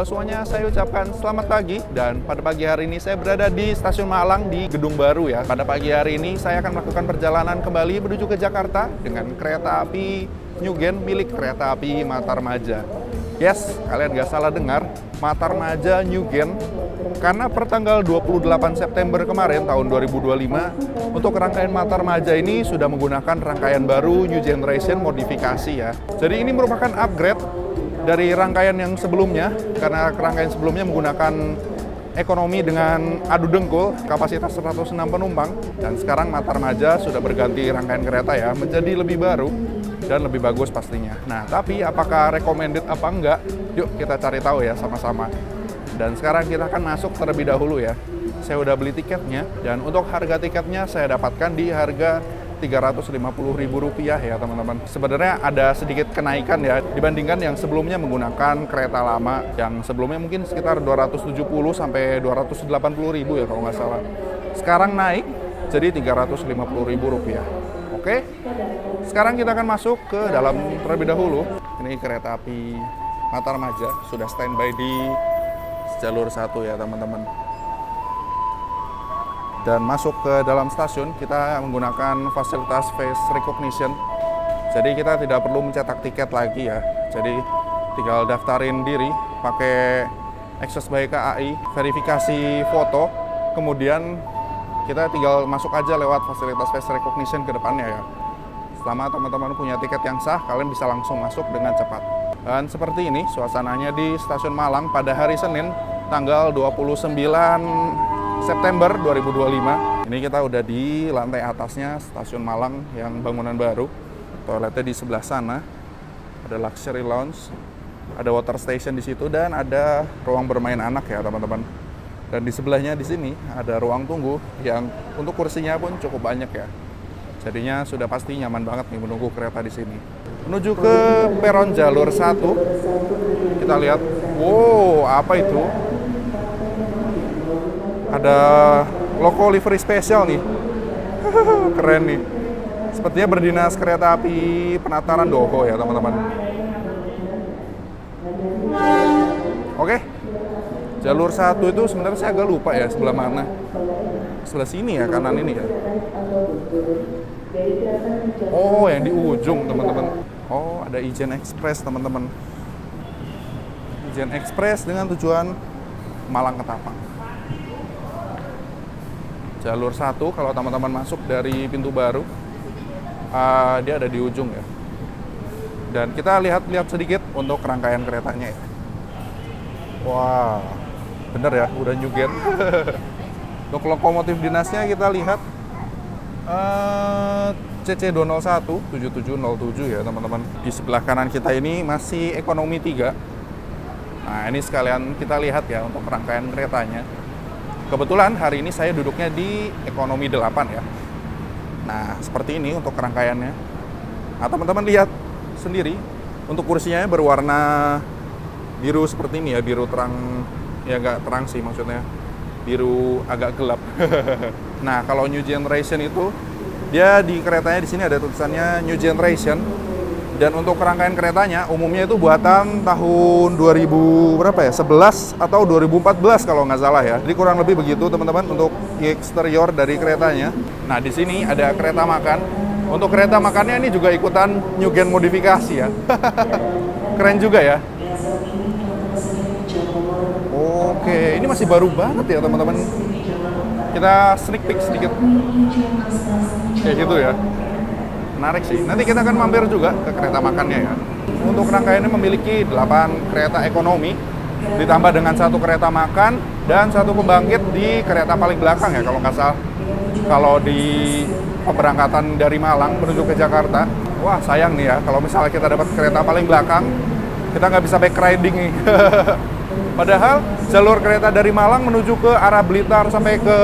semuanya, saya ucapkan selamat pagi. Dan pada pagi hari ini saya berada di Stasiun Malang di Gedung Baru ya. Pada pagi hari ini saya akan melakukan perjalanan kembali menuju ke Jakarta dengan kereta api Nyugen milik kereta api Matarmaja. Yes, kalian gak salah dengar, Matarmaja Nyugen. Karena pertanggal 28 September kemarin tahun 2025, untuk rangkaian Matarmaja ini sudah menggunakan rangkaian baru New Generation modifikasi ya. Jadi ini merupakan upgrade dari rangkaian yang sebelumnya, karena rangkaian sebelumnya menggunakan ekonomi dengan adu dengkul, kapasitas 106 penumpang, dan sekarang Matarmaja sudah berganti rangkaian kereta ya, menjadi lebih baru dan lebih bagus pastinya. Nah, tapi apakah recommended apa enggak? Yuk kita cari tahu ya sama-sama. Dan sekarang kita akan masuk terlebih dahulu ya. Saya udah beli tiketnya, dan untuk harga tiketnya saya dapatkan di harga Rp350.000 ya teman-teman. Sebenarnya ada sedikit kenaikan ya dibandingkan yang sebelumnya menggunakan kereta lama, yang sebelumnya mungkin sekitar 270 sampai 280.000 ya kalau nggak salah. Sekarang naik jadi Rp350.000. Oke, sekarang kita akan masuk ke dalam terlebih dahulu. Ini kereta api Matarmaja sudah standby di jalur 1 ya teman-teman. Dan masuk ke dalam stasiun, kita menggunakan fasilitas face recognition. Jadi kita tidak perlu mencetak tiket lagi ya. Jadi tinggal daftarin diri pakai Access by KAI, verifikasi foto, kemudian kita tinggal masuk aja lewat fasilitas face recognition ke depannya ya. Selama teman-teman punya tiket yang sah, kalian bisa langsung masuk dengan cepat. Dan seperti ini suasananya di Stasiun Malang pada hari Senin, tanggal 29 September 2025. Ini kita udah di lantai atasnya Stasiun Malang yang bangunan baru. Toiletnya di sebelah sana. Ada luxury lounge, ada water station di situ, dan ada ruang bermain anak ya teman-teman. Dan di sebelahnya di sini ada ruang tunggu yang untuk kursinya pun cukup banyak ya. Jadinya sudah pasti nyaman banget nih menunggu kereta di sini. Menuju ke peron jalur 1. Kita lihat, wow, apa itu? Ada logo livery spesial nih. Keren nih. Sepertinya berdinas kereta api Penataran Doho ya teman-teman. Oke. Jalur 1 itu sebenarnya saya agak lupa ya sebelah mana. Sebelah sini ya, kanan ini ya. Oh, yang di ujung teman-teman. Oh, ada Ijen Express teman-teman. Ijen Express dengan tujuan Malang Ketapang. Jalur 1 kalau teman-teman masuk dari pintu baru, dia ada di ujung ya. Dan kita lihat sedikit untuk rangkaian keretanya ya. Wah, bener ya, udah Nyugen. Untuk lokomotif dinasnya kita lihat CC201 7707 ya teman-teman. Di sebelah kanan kita ini masih ekonomi 3. Nah, ini sekalian kita lihat ya untuk rangkaian keretanya. Kebetulan hari ini saya duduknya di ekonomi 8 ya. Nah, seperti ini untuk rangkaiannya. Nah, teman-teman lihat sendiri, untuk kursinya berwarna biru seperti ini ya, biru terang, ya agak terang sih maksudnya, biru agak gelap. Nah, kalau New Generation itu, dia di keretanya di sini ada tulisannya New Generation. Dan untuk rangkaian keretanya umumnya itu buatan tahun 2011 atau 2014 kalau nggak salah ya. Jadi kurang lebih begitu teman-teman untuk eksterior dari keretanya. Nah, di sini ada kereta makan. Untuk kereta makannya ini juga ikutan Nyugen modifikasi ya. Keren juga ya. Oke, ini masih baru banget ya teman-teman. Kita sneak peek sedikit. Kayak gitu ya. Menarik sih. Nanti kita akan mampir juga ke kereta makannya ya. Untuk rangkaiannya memiliki 8 kereta ekonomi, ditambah dengan 1 kereta makan dan 1 pembangkit di kereta paling belakang ya kalau nggak salah. Kalau di pemberangkatan dari Malang menuju ke Jakarta, wah sayang nih ya kalau misalnya kita dapat kereta paling belakang, kita nggak bisa back riding nih. Padahal jalur kereta dari Malang menuju ke arah Blitar sampai ke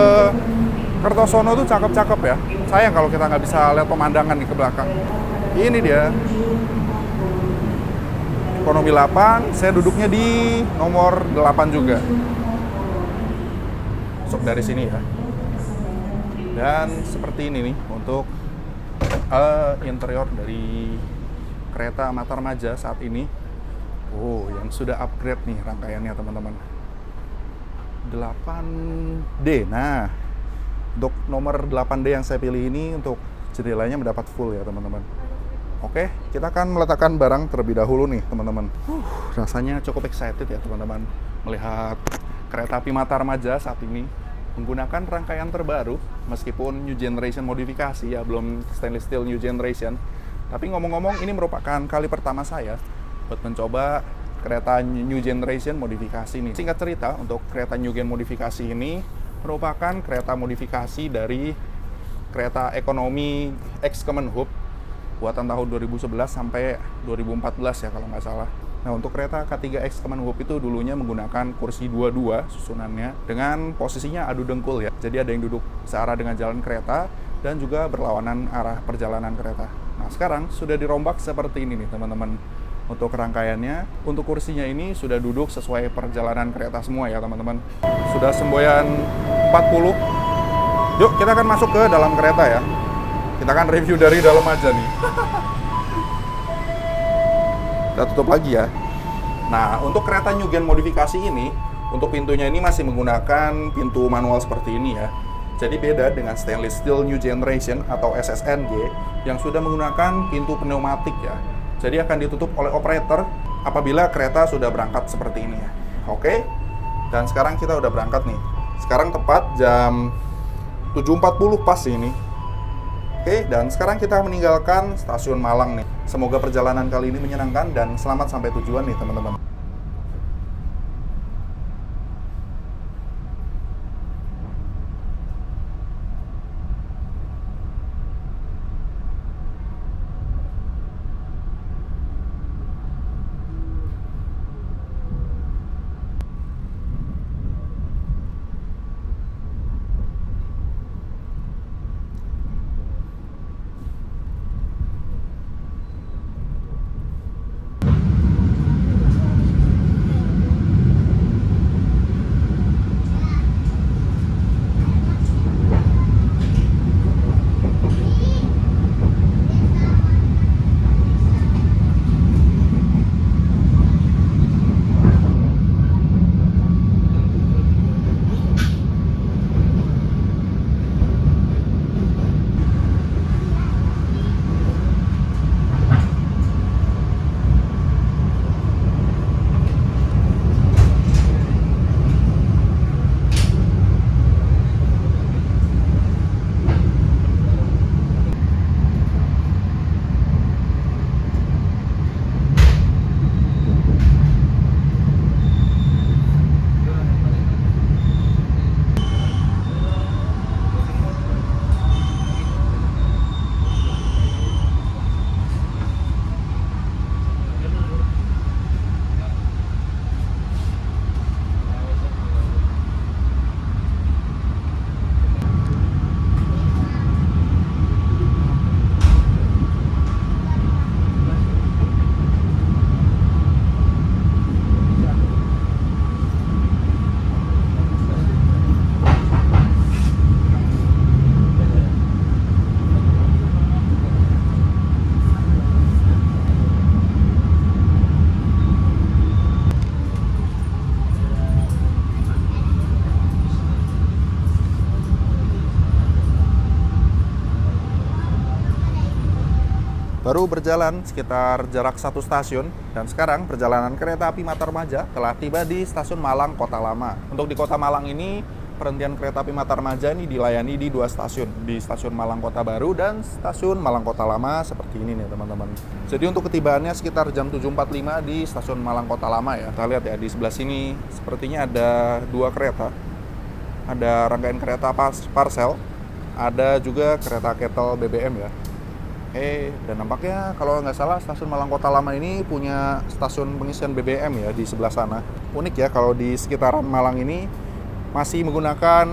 Kertosono tuh cakep-cakep ya. Sayang kalau kita nggak bisa lihat pemandangan nih ke belakang. Ini dia. Ekonomi 8, saya duduknya di nomor 8 juga. Masuk dari sini ya. Dan seperti ini nih untuk interior dari kereta Matarmaja saat ini. Oh, yang sudah upgrade nih rangkaiannya teman-teman. 8D. Nah, untuk nomor 8D yang saya pilih ini untuk jendelanya mendapat full ya teman-teman. Oke, kita akan meletakkan barang terlebih dahulu nih teman-teman. Rasanya cukup excited ya teman-teman melihat kereta api Mata Remaja saat ini menggunakan rangkaian terbaru, meskipun new generation modifikasi ya, belum stainless steel new generation. Tapi ngomong-ngomong, ini merupakan kali pertama saya buat mencoba kereta new generation modifikasi nih. Singkat cerita, untuk kereta new gen modifikasi ini merupakan kereta modifikasi dari kereta ekonomi ex Kemenhub buatan tahun 2011 sampai 2014 ya kalau nggak salah. Nah, untuk kereta K3X Kemenhub itu dulunya menggunakan kursi 22 susunannya dengan posisinya adu dengkul ya. Jadi ada yang duduk searah dengan jalan kereta dan juga berlawanan arah perjalanan kereta. Nah, sekarang sudah dirombak seperti ini nih teman-teman. Untuk rangkaiannya, untuk kursinya ini sudah duduk sesuai perjalanan kereta semua ya teman-teman. Sudah semboyan 40. Yuk, kita akan masuk ke dalam kereta ya. Kita akan review dari dalam aja nih. Kita tutup lagi ya. Nah, untuk kereta new gen modifikasi ini, untuk pintunya ini masih menggunakan pintu manual seperti ini ya. Jadi beda dengan stainless steel new generation atau SSNG yang sudah menggunakan pintu pneumatik ya. Jadi akan ditutup oleh operator apabila kereta sudah berangkat seperti ini ya. Oke. Dan sekarang kita udah berangkat nih. Sekarang tepat jam 7.40 pas ini. Oke, dan sekarang kita meninggalkan stasiun Malang nih. Semoga perjalanan kali ini menyenangkan dan selamat sampai tujuan nih teman-teman. Baru berjalan sekitar jarak 1 stasiun, dan sekarang perjalanan kereta api Mata Remaja telah tiba di stasiun Malang Kota Lama. Untuk di Kota Malang ini, perhentian kereta api Mata Remaja ini dilayani di 2 stasiun, di stasiun Malang Kota Baru dan stasiun Malang Kota Lama seperti ini nih teman-teman. Jadi untuk ketibaannya sekitar jam 7.45 di stasiun Malang Kota Lama ya. Kita lihat ya di sebelah sini sepertinya ada 2 kereta. Ada rangkaian kereta parcel, ada juga kereta kettle BBM ya. Dan nampaknya kalau nggak salah stasiun Malang Kota Lama ini punya stasiun pengisian BBM ya di sebelah sana. Unik ya kalau di sekitaran Malang ini masih menggunakan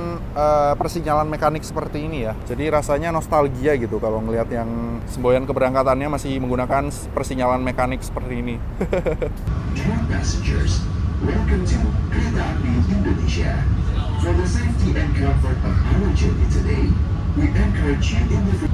persinyalan mekanik seperti ini ya. Jadi rasanya nostalgia gitu kalau ngelihat yang semboyan keberangkatannya masih menggunakan persinyalan mekanik seperti ini. Dear passengers, welcome to Kereta Api Indonesia. For the safety and comfort of our journey today, we encourage you in the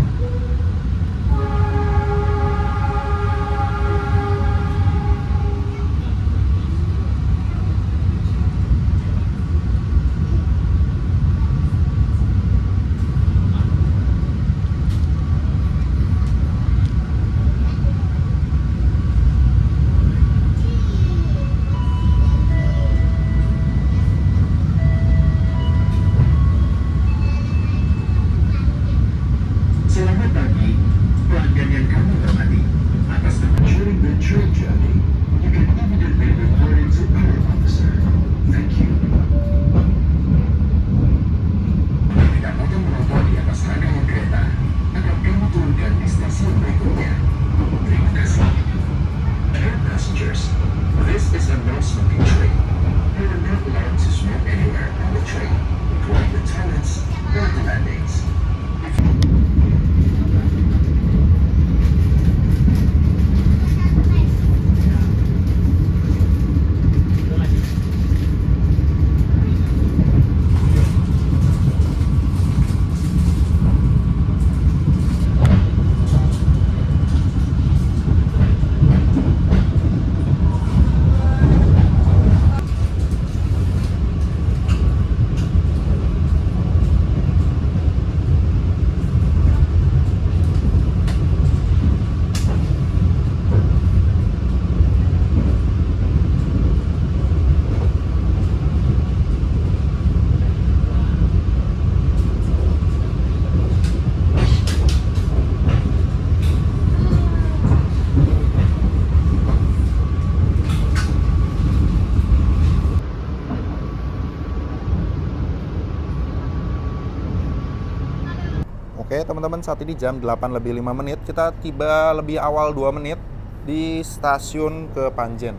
Oke teman-teman, saat ini jam 8:05. Kita tiba lebih awal 2 menit di stasiun Kepanjen.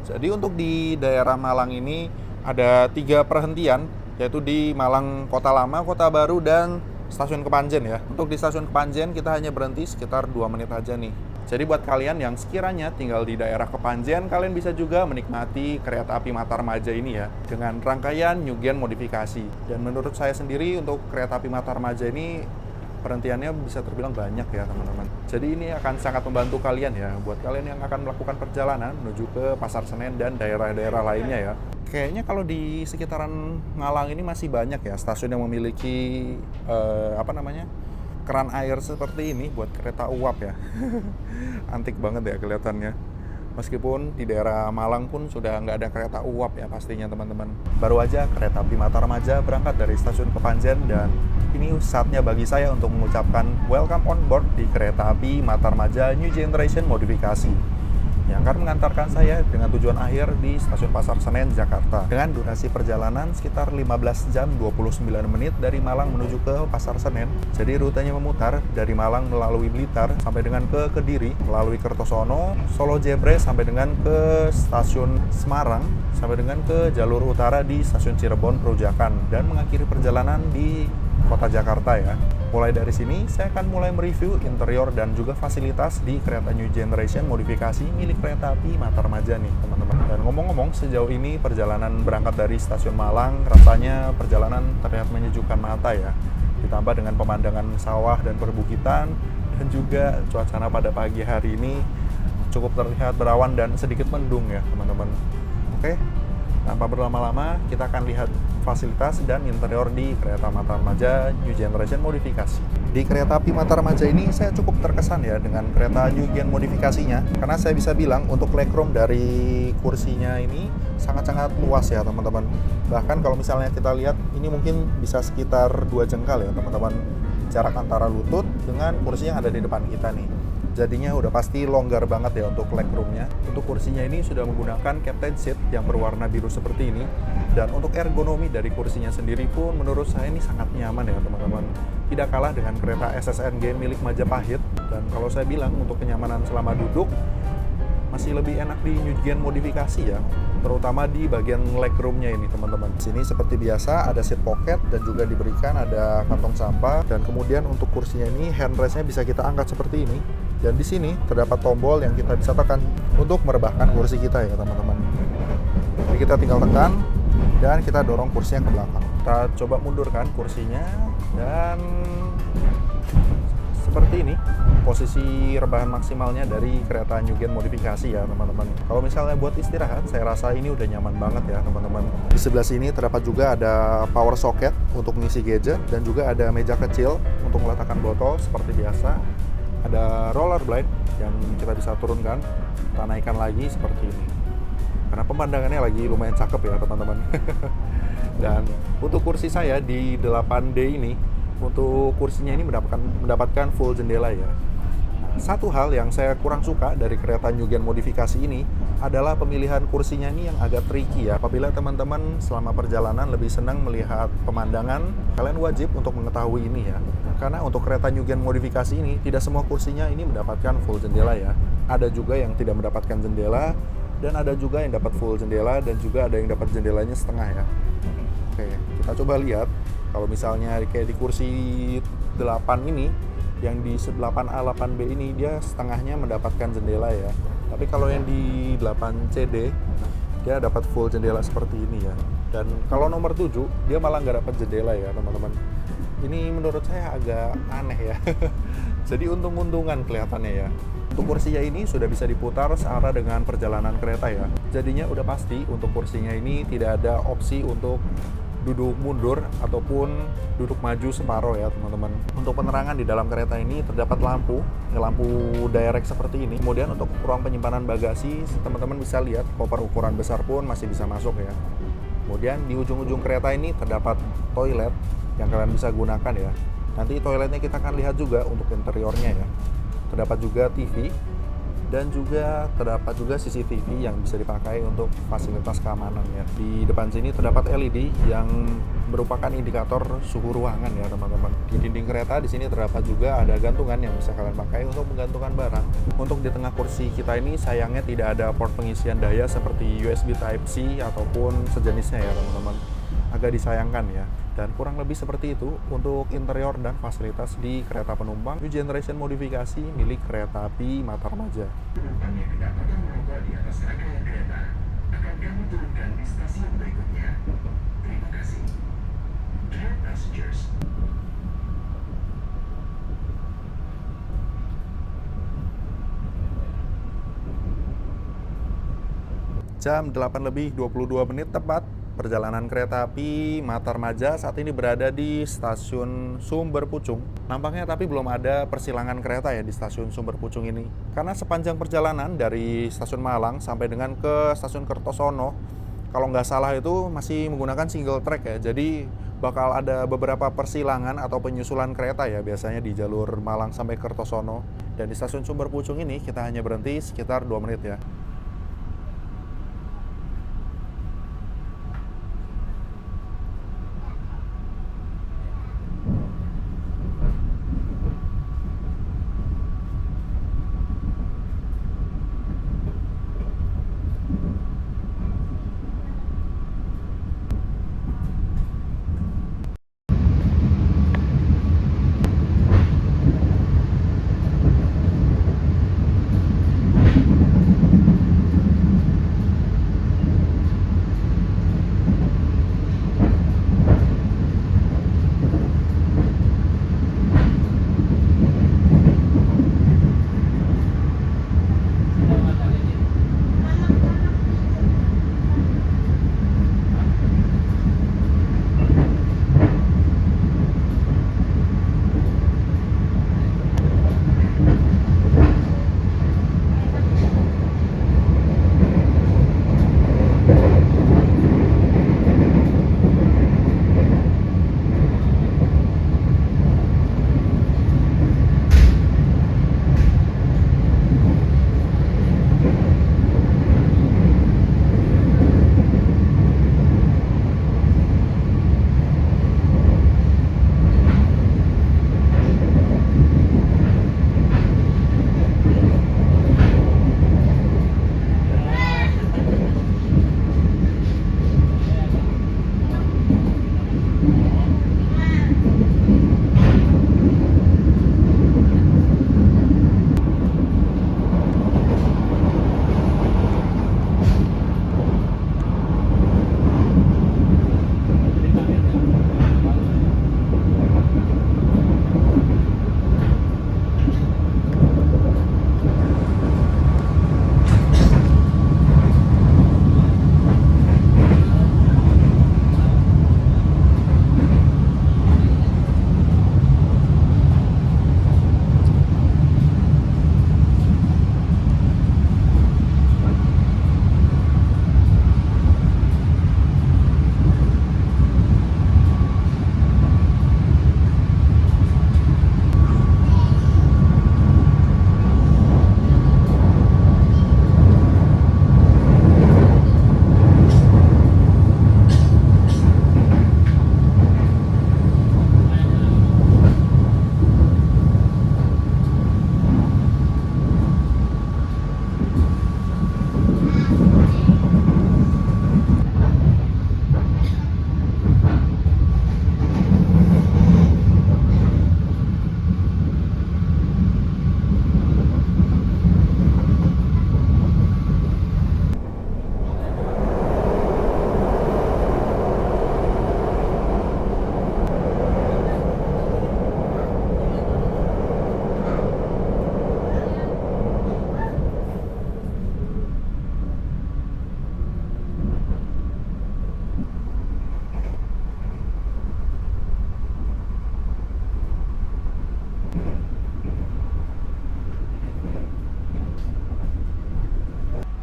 Jadi untuk di daerah Malang ini ada 3 perhentian, yaitu di Malang Kota Lama, Kota Baru, dan stasiun Kepanjen ya. Untuk di stasiun Kepanjen kita hanya berhenti sekitar 2 menit aja nih. Jadi buat kalian yang sekiranya tinggal di daerah Kepanjen, kalian bisa juga menikmati kereta api Matarmaja ini ya, dengan rangkaian New Gen modifikasi. Dan menurut saya sendiri untuk kereta api Matarmaja ini perhentiannya bisa terbilang banyak ya teman-teman. Jadi ini akan sangat membantu kalian ya, buat kalian yang akan melakukan perjalanan menuju ke Pasar Senen dan daerah-daerah lainnya ya. Kayaknya kalau di sekitaran Malang ini masih banyak ya stasiun yang memiliki keran air seperti ini buat kereta uap ya. Antik banget ya kelihatannya. Meskipun di daerah Malang pun sudah nggak ada kereta uap ya pastinya teman-teman. Baru aja kereta api Matarmaja berangkat dari stasiun Kepanjen dan ini saatnya bagi saya untuk mengucapkan welcome on board di kereta api Matarmaja New Generation modifikasi yang akan mengantarkan saya dengan tujuan akhir di stasiun Pasar Senen, Jakarta. Dengan durasi perjalanan sekitar 15 jam 29 menit dari Malang menuju ke Pasar Senen. Jadi rutenya memutar dari Malang melalui Blitar sampai dengan ke Kediri, melalui Kertosono, Solo Jebres sampai dengan ke stasiun Semarang, sampai dengan ke jalur utara di stasiun Cirebon Perujakan, dan mengakhiri perjalanan di Kota Jakarta ya. Mulai dari sini, saya akan mulai mereview interior dan juga fasilitas di kereta New Generation modifikasi milik kereta api Matarmaja nih teman-teman. Dan ngomong-ngomong, sejauh ini perjalanan berangkat dari stasiun Malang, rasanya perjalanan terlihat menyejukkan mata ya. Ditambah dengan pemandangan sawah dan perbukitan, dan juga cuaca pada pagi hari ini cukup terlihat berawan dan sedikit mendung ya teman-teman. Oke, tanpa berlama-lama, kita akan lihat fasilitas dan interior di kereta Matarmaja New Generation modifikasi. Di kereta api Matarmaja ini saya cukup terkesan ya dengan kereta New Gen modifikasinya, karena saya bisa bilang untuk legroom dari kursinya ini sangat-sangat luas ya teman-teman. Bahkan kalau misalnya kita lihat, ini mungkin bisa sekitar 2 jengkal ya teman-teman, jarak antara lutut dengan kursi yang ada di depan kita nih. Jadinya udah pasti longgar banget ya untuk legroomnya. Untuk kursinya ini sudah menggunakan captain seat yang berwarna biru seperti ini. Dan untuk ergonomi dari kursinya sendiri pun menurut saya ini sangat nyaman ya teman-teman. Tidak kalah dengan kereta SSNG milik Majapahit. Dan kalau saya bilang untuk kenyamanan selama duduk, masih lebih enak di New Gen modifikasi ya, terutama di bagian legroomnya ini teman-teman. Sini seperti biasa ada seat pocket dan juga diberikan ada kantong sampah, dan kemudian untuk kursinya ini handrestnya bisa kita angkat seperti ini. Dan di sini terdapat tombol yang kita bisa tekan untuk merebahkan kursi kita ya teman-teman. Jadi kita tinggal tekan dan kita dorong kursinya ke belakang. Kita coba mundurkan kursinya dan seperti ini posisi rebahan maksimalnya dari kereta New Gen modifikasi ya teman-teman. Kalau misalnya buat istirahat, saya rasa ini udah nyaman banget ya teman-teman. Di sebelah sini terdapat juga ada power socket untuk mengisi gadget, dan juga ada meja kecil untuk meletakkan botol seperti biasa. Ada roller blade yang kita bisa turunkan, kita naikkan lagi seperti ini. Karena pemandangannya lagi lumayan cakep ya teman-teman. Dan untuk kursi saya di 8D ini, untuk kursinya ini mendapatkan full jendela ya. Satu hal yang saya kurang suka dari kereta New Gen modifikasi ini adalah pemilihan kursinya ini yang agak tricky ya. Apabila teman-teman selama perjalanan lebih senang melihat pemandangan, kalian wajib untuk mengetahui ini ya. Karena untuk kereta New Gen modifikasi ini, tidak semua kursinya ini mendapatkan full jendela ya. Ada juga yang tidak mendapatkan jendela, dan ada juga yang dapat full jendela, dan juga ada yang dapat jendelanya setengah ya. Oke, kita coba lihat. Kalau misalnya kayak di kursi 8 ini, yang di 8A, 8B ini dia setengahnya mendapatkan jendela ya. Tapi kalau yang di 8CD dia dapat full jendela seperti ini ya. Dan kalau nomor 7 dia malah nggak dapat jendela ya teman-teman. Ini menurut saya agak aneh ya. Jadi untung-untungan kelihatannya ya. Untuk kursinya ini sudah bisa diputar searah dengan perjalanan kereta ya. Jadinya udah pasti untuk kursinya ini tidak ada opsi untuk duduk mundur ataupun duduk maju separuh ya teman-teman. Untuk penerangan di dalam kereta ini terdapat lampu direct seperti ini. Kemudian untuk ruang penyimpanan bagasi, teman-teman bisa lihat koper ukuran besar pun masih bisa masuk ya. Kemudian di ujung-ujung kereta ini terdapat toilet yang kalian bisa gunakan ya. Nanti toiletnya kita akan lihat juga untuk interiornya ya. Terdapat juga TV Dan juga terdapat juga CCTV yang bisa dipakai untuk fasilitas keamanan ya. Di depan sini terdapat LED yang merupakan indikator suhu ruangan ya teman-teman. Di dinding kereta di sini terdapat juga ada gantungan yang bisa kalian pakai untuk menggantungkan barang. Untuk di tengah kursi kita ini sayangnya tidak ada port pengisian daya seperti USB Type-C ataupun sejenisnya ya teman-teman. Agak disayangkan ya. Dan kurang lebih seperti itu untuk interior dan fasilitas di kereta penumpang New Generation modifikasi milik kereta api Matarmaja. Penumpang yang kedapatan merokok di atas rangkaian kereta akan kami turunkan di stasiun berikutnya. Terima kasih. Dear passengers, Jam 8:22 tepat, perjalanan kereta api Matarmaja saat ini berada di stasiun Sumber Pucung. Nampaknya tapi belum ada persilangan kereta ya di stasiun Sumber Pucung ini. Karena sepanjang perjalanan dari stasiun Malang sampai dengan ke stasiun Kertosono, kalau nggak salah itu masih menggunakan single track ya. Jadi bakal ada beberapa persilangan atau penyusulan kereta ya biasanya di jalur Malang sampai Kertosono. Dan di stasiun Sumber Pucung ini kita hanya berhenti sekitar 2 menit ya.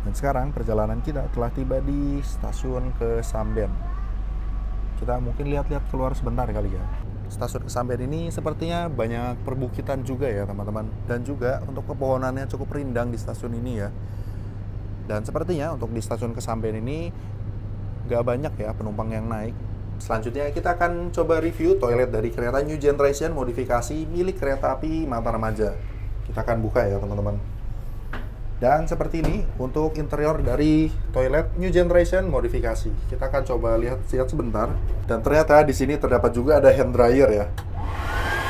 Dan sekarang perjalanan kita telah tiba di stasiun ke Samben. Kita mungkin lihat-lihat keluar sebentar kali ya. stasiun Kesamben ini sepertinya banyak perbukitan juga ya teman-teman. Dan juga untuk pepohonannya cukup rindang di stasiun ini ya. Dan sepertinya untuk di stasiun Kesamben ini nggak banyak ya penumpang yang naik. Selanjutnya kita akan coba review toilet dari kereta New Generation modifikasi milik kereta api Mataramaja. Kita akan buka ya teman-teman. Dan seperti ini untuk interior dari toilet New Generation modifikasi. Kita akan coba lihat sebentar. Dan ternyata di sini terdapat juga ada hand dryer ya.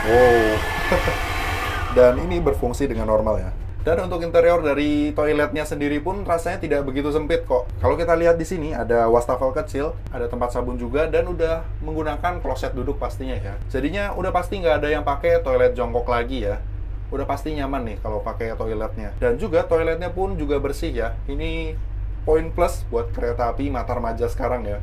Wow. Dan ini berfungsi dengan normal ya. Dan untuk interior dari toiletnya sendiri pun rasanya tidak begitu sempit kok. Kalau kita lihat di sini ada wastafel kecil, ada tempat sabun juga, dan udah menggunakan kloset duduk pastinya ya. Jadinya udah pasti nggak ada yang pakai toilet jongkok lagi ya. Udah pasti nyaman nih kalau pakai toiletnya. Dan juga toiletnya pun juga bersih ya. Ini poin plus buat kereta api Mataramaja sekarang ya.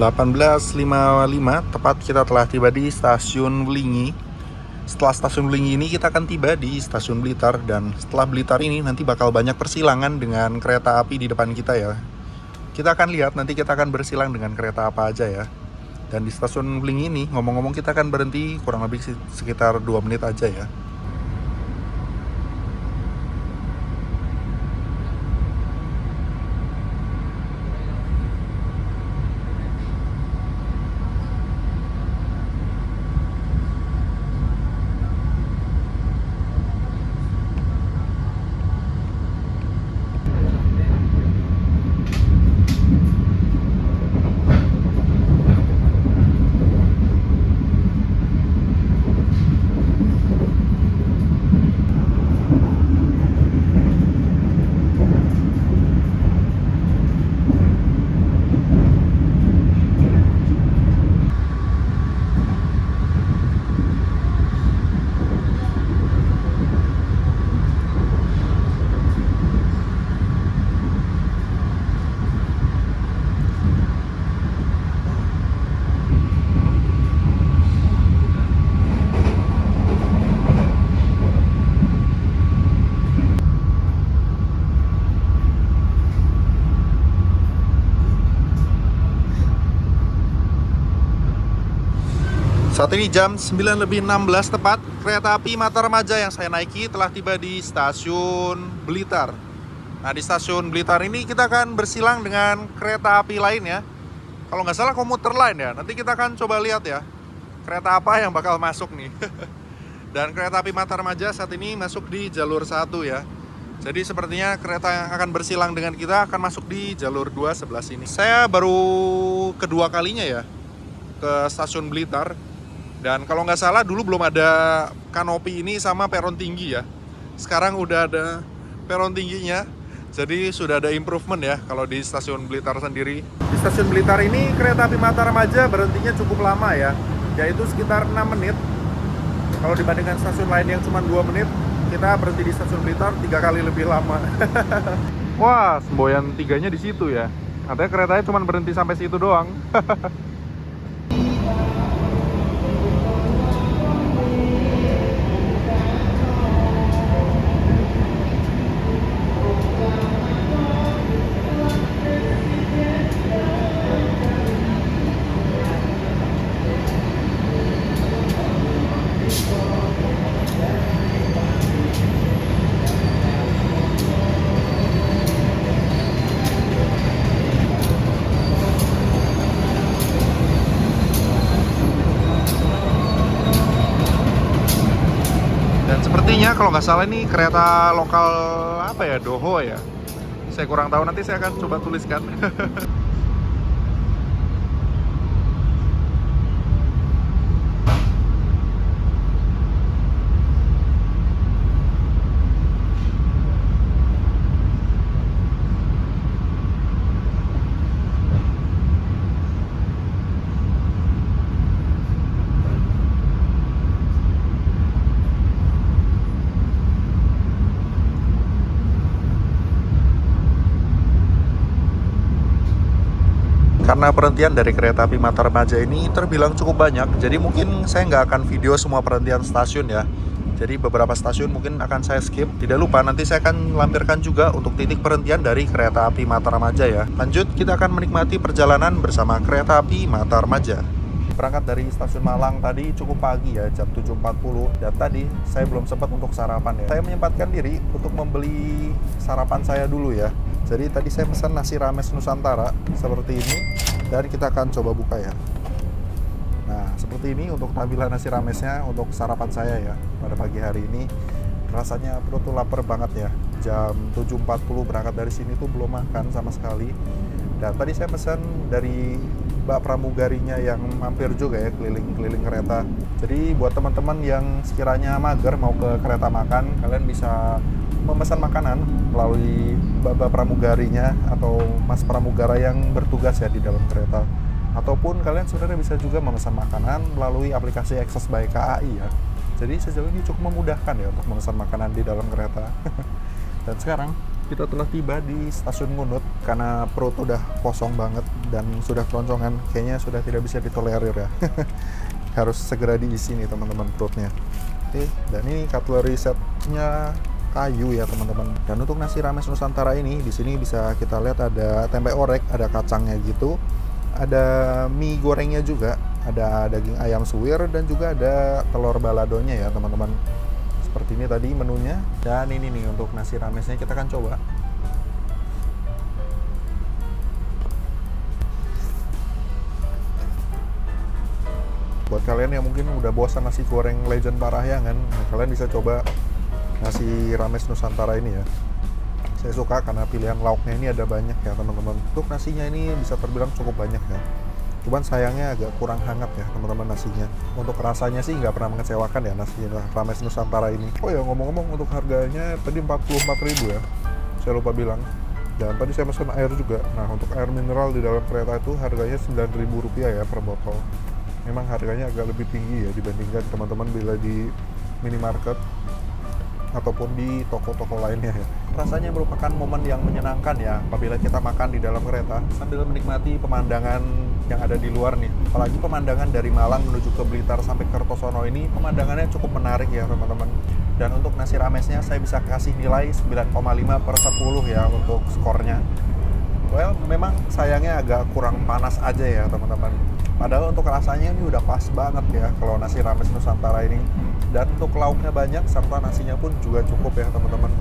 .18.55 tepat kita telah tiba di stasiun Wlingi. Setelah stasiun Wlingi ini kita akan tiba di stasiun Blitar. Dan setelah Blitar ini nanti bakal banyak persilangan dengan kereta api di depan kita ya. Kita akan lihat nanti kita akan bersilang dengan kereta apa aja ya. Dan di stasiun Wlingi ini ngomong-ngomong kita akan berhenti kurang lebih sekitar 2 menit aja ya. Saat ini jam 9.16 tepat, kereta api Mataramaja yang saya naiki telah tiba di stasiun Blitar. Nah, di stasiun Blitar ini kita akan bersilang dengan kereta api lain ya. Kalau nggak salah komuter lain ya. Nanti kita akan coba lihat ya, kereta apa yang bakal masuk nih. Dan kereta api Matarmaja saat ini masuk di jalur 1 ya. Jadi sepertinya kereta yang akan bersilang dengan kita akan masuk di jalur 2 sebelah sini. Saya baru kedua kalinya ya ke stasiun Blitar. Dan kalau nggak salah dulu belum ada kanopi ini sama peron tinggi ya. Sekarang udah ada peron tingginya. Jadi sudah ada improvement ya kalau di stasiun Blitar sendiri. Di stasiun Blitar ini kereta api Matarmaja berhentinya cukup lama ya, yaitu sekitar 6 menit. Kalau dibandingkan stasiun lain yang cuma 2 menit, kita berhenti di stasiun Blitar 3 kali lebih lama. Wah, semboyan 3-nya di situ ya. Katanya keretanya cuma berhenti sampai situ doang. Sepertinya kalau nggak salah ini kereta lokal apa ya, Doho ya. Saya kurang tahu, nanti saya akan coba tuliskan. Karena perhentian dari kereta api Matarmaja ini terbilang cukup banyak, jadi mungkin saya nggak akan video semua perhentian stasiun ya. Jadi beberapa stasiun mungkin akan saya skip. Tidak lupa nanti saya akan lampirkan juga untuk titik perhentian dari kereta api Matarmaja ya. Lanjut, kita akan menikmati perjalanan bersama kereta api Matarmaja. Berangkat dari stasiun Malang tadi cukup pagi ya, jam 7.40. Dan tadi saya belum sempat untuk sarapan ya. Saya menyempatkan diri untuk membeli sarapan saya dulu ya. Jadi tadi saya pesan nasi rames Nusantara seperti ini. Dan kita akan coba buka ya. Nah, seperti ini untuk tampilan nasi ramesnya untuk sarapan saya ya pada pagi hari ini. Rasanya perut tuh lapar banget ya. Jam 7.40 berangkat dari sini tuh belum makan sama sekali. Dan tadi saya pesan dari Mbak pramugarinya yang mampir juga ya keliling-keliling kereta. Jadi buat teman-teman yang sekiranya mager mau ke kereta makan, kalian bisa memesan makanan melalui Mbak pramugarinya atau Mas pramugara yang bertugas ya di dalam kereta. Ataupun kalian sebenarnya bisa juga memesan makanan melalui aplikasi Access by KAI ya. Jadi sejauh ini cukup memudahkan ya untuk memesan makanan di dalam kereta. Dan sekarang kita telah tiba di stasiun Ngunut karena perut udah kosong banget dan sudah keloncongan, kayaknya sudah tidak bisa ditolerir ya. Harus segera diisi nih teman-teman perutnya. Oke, dan ini cutlery setnya kayu ya teman-teman. Dan untuk nasi rames Nusantara ini di sini bisa kita lihat ada tempe orek, ada kacangnya gitu, ada mie gorengnya juga, ada daging ayam suwir dan juga ada telur baladonya ya teman-teman. Seperti ini tadi menunya. Dan ini nih untuk nasi ramesnya kita akan coba. Buat kalian yang mungkin udah bosan nasi goreng legend Parahyangan, nah kalian bisa coba nasi rames Nusantara ini ya. Saya suka karena pilihan lauknya ini ada banyak ya teman-teman. Untuk nasinya ini bisa terbilang cukup banyak ya. Cuman sayangnya agak kurang hangat ya teman-teman nasinya. Untuk rasanya sih nggak pernah mengecewakan ya nasi rames Nusantara ini. Oh ya, ngomong-ngomong untuk harganya tadi 44.000 ya. Saya lupa bilang. Dan tadi saya pesan air juga. Nah, untuk air mineral di dalam kereta itu harganya Rp9.000 ya per botol. Memang harganya agak lebih tinggi ya dibandingkan teman-teman bila di minimarket ataupun di toko-toko lainnya ya. Rasanya merupakan momen yang menyenangkan ya apabila kita makan di dalam kereta sambil menikmati pemandangan yang ada di luar nih. Apalagi pemandangan dari Malang menuju ke Blitar sampai Kertosono ini pemandangannya cukup menarik ya teman-teman. Dan untuk nasi ramesnya saya bisa kasih nilai 9,5 per 10 ya untuk skornya. Well, memang sayangnya agak kurang panas aja ya teman-teman. Padahal untuk rasanya ini udah pas banget ya kalau nasi rames Nusantara ini. Dan untuk lauknya banyak serta nasinya pun juga cukup ya teman-teman.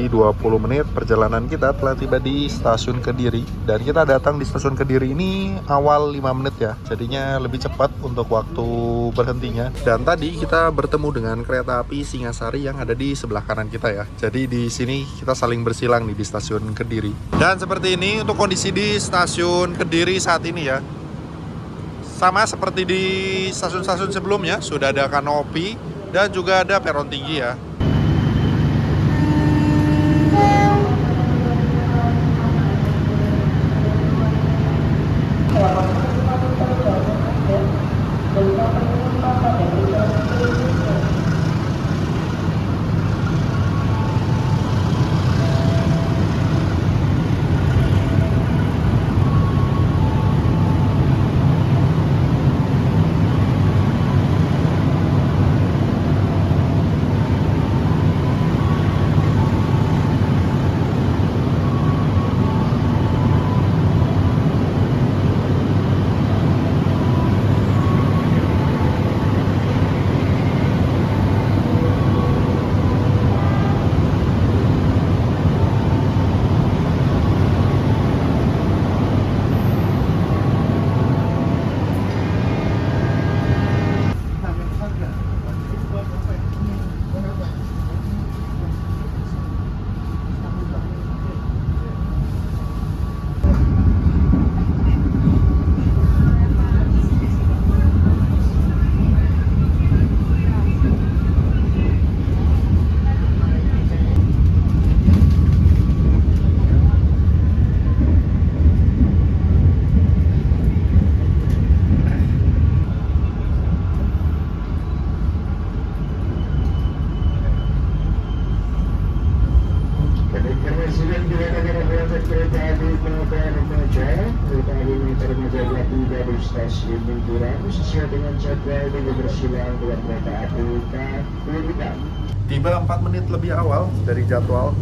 lebih 20 menit perjalanan kita telah tiba di stasiun Kediri. Dan kita datang di stasiun Kediri ini awal 5 menit ya. Jadinya lebih cepat untuk waktu berhentinya. Dan tadi kita bertemu dengan kereta api Singasari yang ada di sebelah kanan kita ya. Jadi di sini kita saling bersilang nih di stasiun Kediri. Dan seperti ini untuk kondisi di stasiun Kediri saat ini ya. Sama seperti di stasiun-stasiun sebelumnya, sudah ada kanopi dan juga ada peron tinggi ya. Stasiun Mingguran sesuai dengan jadwal dan bersilang dengan kereta api Kahuripan. Tiba 4 menit lebih awal dari jadwal.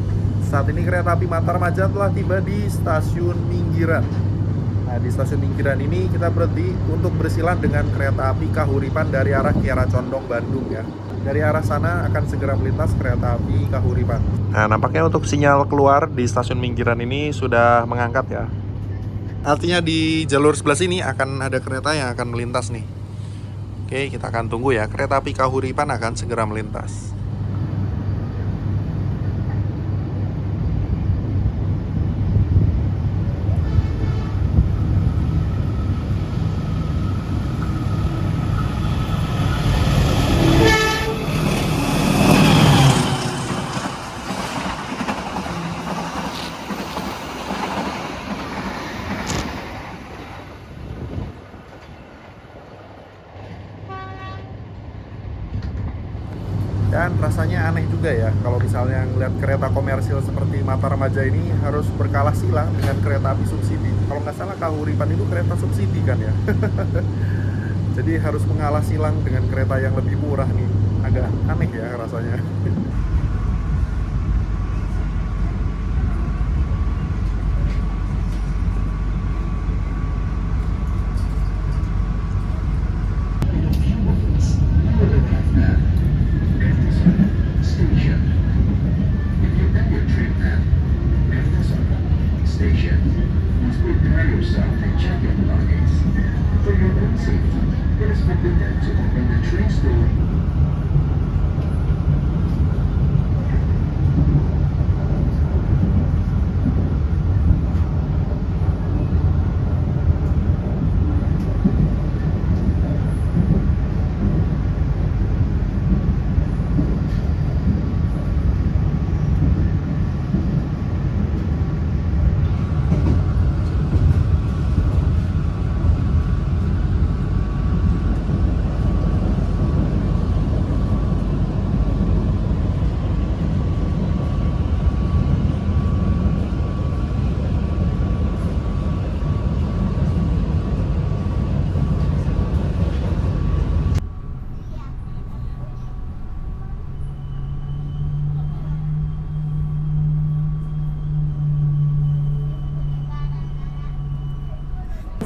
Saat ini kereta api Matarmaja telah tiba di stasiun Minggiran. Nah, di stasiun Minggiran ini kita berhenti untuk bersilang dengan kereta api Kahuripan dari arah Kiara Condong, Bandung ya. Dari arah sana akan segera melintas kereta api Kahuripan. Nah, nampaknya untuk sinyal keluar di stasiun Minggiran ini sudah mengangkat ya. Artinya di jalur sebelah sini akan ada kereta yang akan melintas nih. Oke, kita akan tunggu ya. Kereta api Kahuripan akan segera melintas. Dan rasanya aneh juga ya kalau misalnya ngeliat kereta komersil seperti Matarmaja ini harus berkalah silang dengan kereta api subsidi. Kalau nggak salah Kahuripan itu kereta subsidi kan ya. Jadi harus mengalah silang dengan kereta yang lebih murah nih. Agak aneh ya rasanya.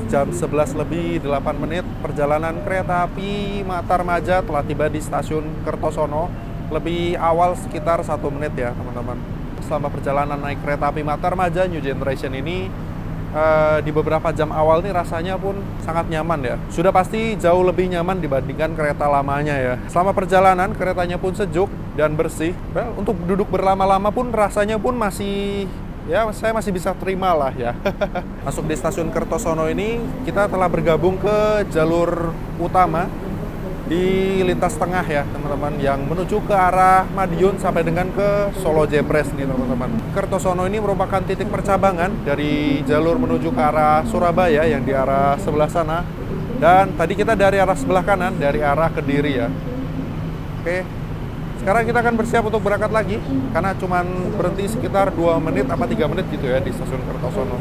Jam 11 lebih 8 menit perjalanan kereta api Matarmaja telah tiba di stasiun Kertosono lebih awal sekitar 1 menit ya teman-teman. selama perjalanan naik kereta api Matarmaja New Generation ini di beberapa jam awal nih rasanya pun sangat nyaman ya. Sudah pasti jauh lebih nyaman dibandingkan kereta lamanya ya. Selama perjalanan keretanya pun sejuk dan bersih. Well, untuk duduk berlama-lama pun rasanya pun masih ya, saya masih bisa terima lah ya. Masuk di stasiun Kertosono ini kita telah bergabung ke jalur utama di lintas tengah ya teman-teman, yang menuju ke arah Madiun sampai dengan ke Solo Jepres nih teman-teman. Kertosono ini merupakan titik percabangan dari jalur menuju ke arah Surabaya yang di arah sebelah sana, dan tadi kita dari arah sebelah kanan, dari arah Kediri ya. Oke, sekarang kita akan bersiap untuk berangkat lagi karena cuman berhenti sekitar 2 menit apa 3 menit gitu ya di stasiun Kertosono.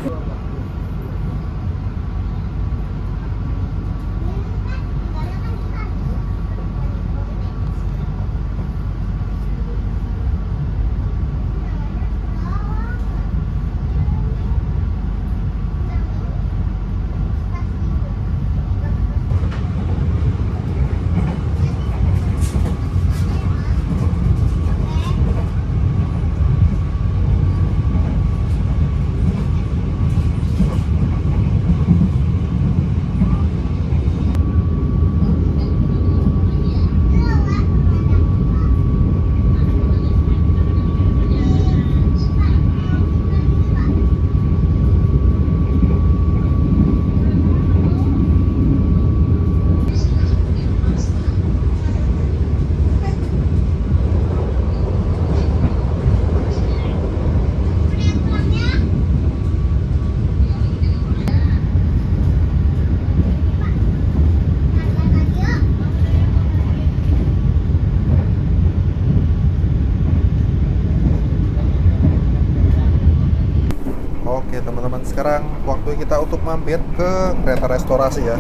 Oke teman-teman, sekarang waktu kita untuk mampir ke kereta restorasi ya.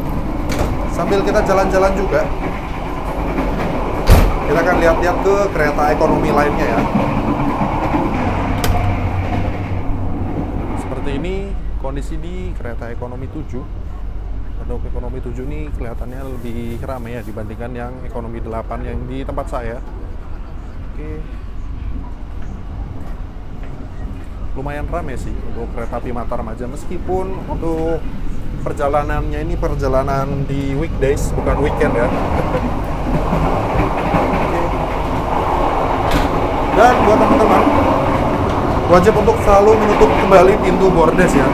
Sambil kita jalan-jalan juga, kita akan lihat-lihat ke kereta ekonomi lainnya ya. Seperti ini kondisi di kereta ekonomi 7. Untuk ekonomi 7 ini kelihatannya lebih ramai ya dibandingkan yang ekonomi 8 yang di tempat saya. Oke. Lumayan ramai sih untuk kereta api Matarmaja, meskipun untuk perjalanannya ini perjalanan di weekdays bukan weekend ya. Dan buat teman-teman wajib untuk selalu menutup kembali pintu bordes ya.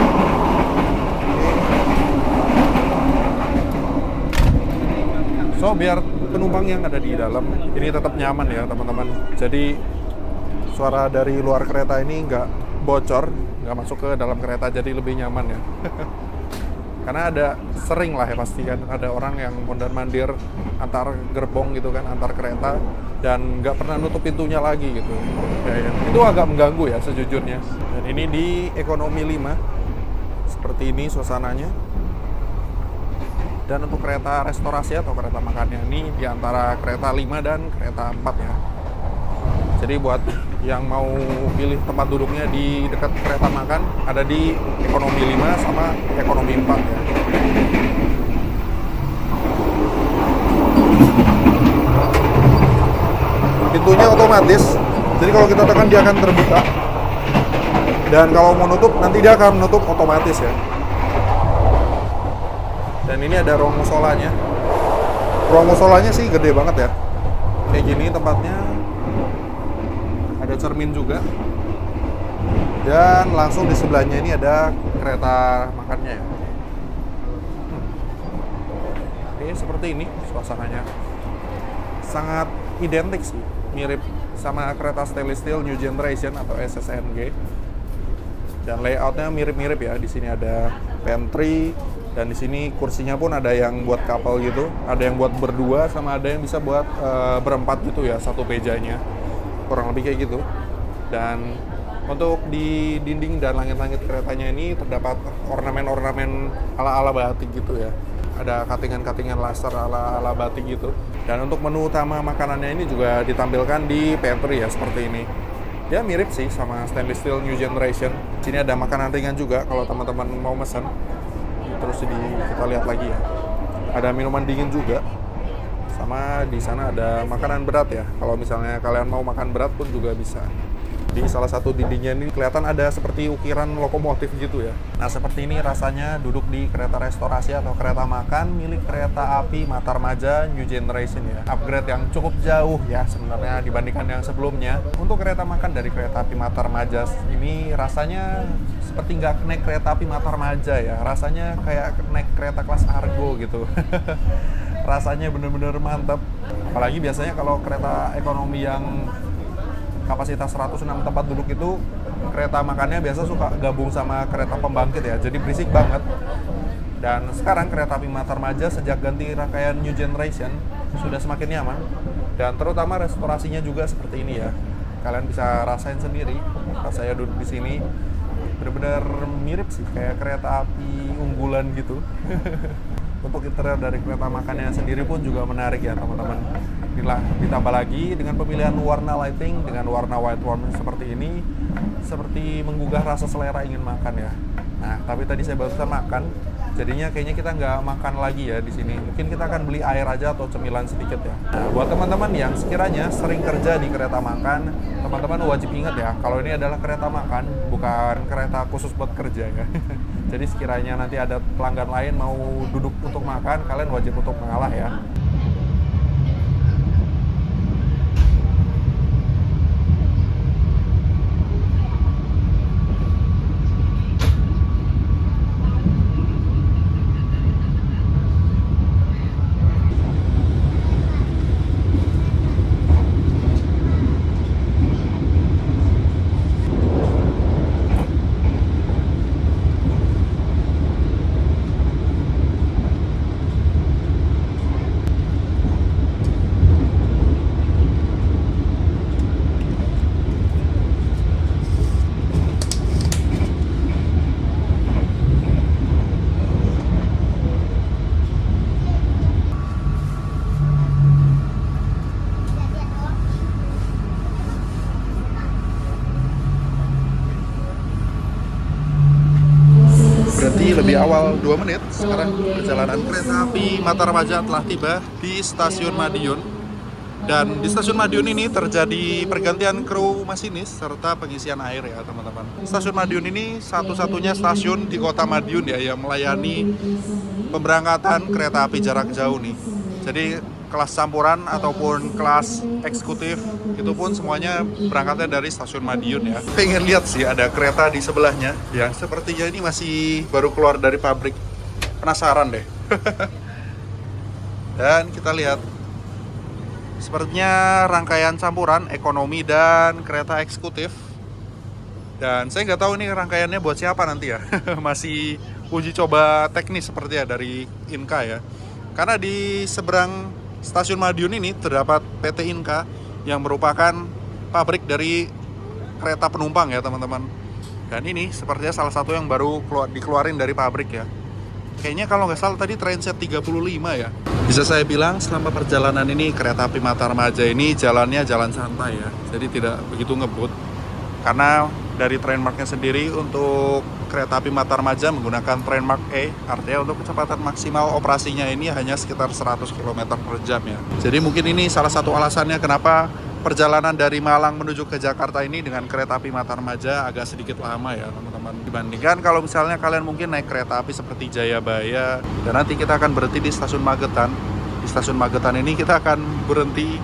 So biar penumpang yang ada di dalam ini tetap nyaman ya teman-teman. Jadi suara dari luar kereta ini nggak bocor, nggak masuk ke dalam kereta, jadi lebih nyaman ya. Karena ada sering lah ya pasti kan ada orang yang mondar-mandir antar gerbong gitu kan, antar kereta, dan nggak pernah nutup pintunya lagi gitu ya. Itu agak mengganggu ya sejujurnya. Dan ini di ekonomi 5 seperti ini suasananya. Dan untuk kereta restorasi atau kereta makannya ini di antara kereta 5 dan kereta 4 ya. Jadi buat yang mau pilih tempat duduknya di dekat kereta makan, ada di ekonomi 5 sama ekonomi 4 ya. Pintunya otomatis, jadi kalau kita tekan dia akan terbuka. Dan kalau mau nutup, nanti dia akan menutup otomatis ya. Dan ini ada ruang musolanya. Ruang musolanya sih gede banget ya. Kayak gini tempatnya. Ada cermin juga, dan langsung di sebelahnya ini ada kereta makannya ya. Oke, seperti ini suasananya, sangat identik sih, mirip sama kereta stainless steel New Generation atau SSNG, dan layoutnya mirip-mirip ya. Di sini ada pantry, dan di sini kursinya pun ada yang buat couple gitu, ada yang buat berdua, sama ada yang bisa buat berempat gitu ya, satu mejanya. Kurang lebih kayak gitu. Dan untuk di dinding dan langit-langit keretanya ini terdapat ornamen-ornamen ala-ala batik gitu ya. Ada katingan-katingan laser ala-ala batik gitu. Dan untuk menu utama makanannya ini juga ditampilkan di pantry ya, seperti ini. Ya mirip sih sama stainless steel New Generation. Sini ada makanan ringan juga kalau teman-teman mau pesan. Terus kita lihat lagi ya. Ada minuman dingin juga. Sama di sana ada makanan berat ya. Kalau misalnya kalian mau makan berat pun juga bisa. Di salah satu dindingnya ini kelihatan ada seperti ukiran lokomotif gitu ya. Nah, seperti ini rasanya duduk di kereta restorasi atau kereta makan milik kereta api Matarmaja New Generation ya. Upgrade yang cukup jauh ya sebenarnya dibandingkan yang sebelumnya. Untuk kereta makan dari kereta api Matarmaja ini rasanya seperti nggak naik kereta api Matarmaja ya. Rasanya kayak naik kereta kelas Argo gitu. Rasanya bener-bener mantap. Apalagi biasanya kalau kereta ekonomi yang kapasitas 106 tempat duduk itu kereta makannya biasa suka gabung sama kereta pembangkit ya, jadi berisik banget. Dan sekarang kereta api Matarmaja sejak ganti rangkaian New Generation sudah semakin nyaman, dan terutama restorasinya juga seperti ini ya. Kalian bisa rasain sendiri pas saya duduk di sini, benar-benar mirip sih kayak kereta api unggulan gitu. Untuk interior dari kereta makannya sendiri pun juga menarik ya teman-teman. Ditambah lagi dengan pemilihan warna lighting dengan warna white warm seperti ini, seperti menggugah rasa selera ingin makan ya. Nah, tapi tadi saya barusan makan, jadinya kayaknya kita nggak makan lagi ya di sini. Mungkin kita akan beli air aja atau cemilan sedikit ya. Nah, buat teman-teman yang sekiranya sering kerja di kereta makan, teman-teman wajib ingat ya, kalau ini adalah kereta makan, bukan kereta khusus buat kerja ya. Jadi sekiranya nanti ada pelanggan lain mau duduk untuk makan, kalian wajib untuk mengalah ya. Berarti lebih awal 2 menit. Sekarang perjalanan kereta api Matarmaja telah tiba di Stasiun Madiun. Dan di Stasiun Madiun ini terjadi pergantian kru masinis serta pengisian air ya teman-teman. Stasiun Madiun ini satu-satunya stasiun di kota Madiun ya yang melayani pemberangkatan kereta api jarak jauh nih. Jadi kelas campuran ataupun kelas eksekutif itu pun semuanya berangkatnya dari Stasiun Madiun ya. Pengen lihat sih ada kereta di sebelahnya yang sepertinya ini masih baru keluar dari pabrik. Penasaran deh. Dan kita lihat sepertinya rangkaian campuran ekonomi dan kereta eksekutif. Dan saya nggak tahu ini rangkaiannya buat siapa nanti ya. Masih uji coba teknis seperti ya dari Inka ya. Karena di seberang Stasiun Madiun ini terdapat PT Inka yang merupakan pabrik dari kereta penumpang ya teman-teman. Dan ini sepertinya salah satu yang baru dikeluarin dari pabrik ya. Kayaknya kalau nggak salah tadi trainset 35 ya. Bisa saya bilang selama perjalanan ini kereta api Matarmaja ini jalannya jalan santai ya. Jadi tidak begitu ngebut. Karena dari trainmarknya sendiri untuk kereta api Matarmaja menggunakan trainmark E, artinya untuk kecepatan maksimal operasinya ini hanya sekitar 100 km per jam ya. Jadi mungkin ini salah satu alasannya kenapa perjalanan dari Malang menuju ke Jakarta ini dengan kereta api Matarmaja agak sedikit lama ya teman-teman. Dibandingkan kalau misalnya kalian mungkin naik kereta api seperti Jayabaya, dan nanti kita akan berhenti di Stasiun Magetan. Di Stasiun Magetan ini kita akan berhenti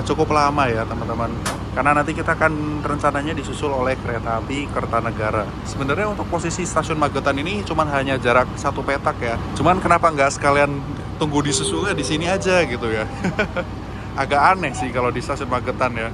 cukup lama ya teman-teman. Karena nanti kita akan rencananya disusul oleh kereta api Kertanegara. Sebenarnya untuk posisi Stasiun Magetan ini cuma hanya jarak 1 petak ya. Cuman kenapa nggak sekalian tunggu disusulnya di sini aja gitu ya. Agak aneh sih kalau di Stasiun Magetan ya.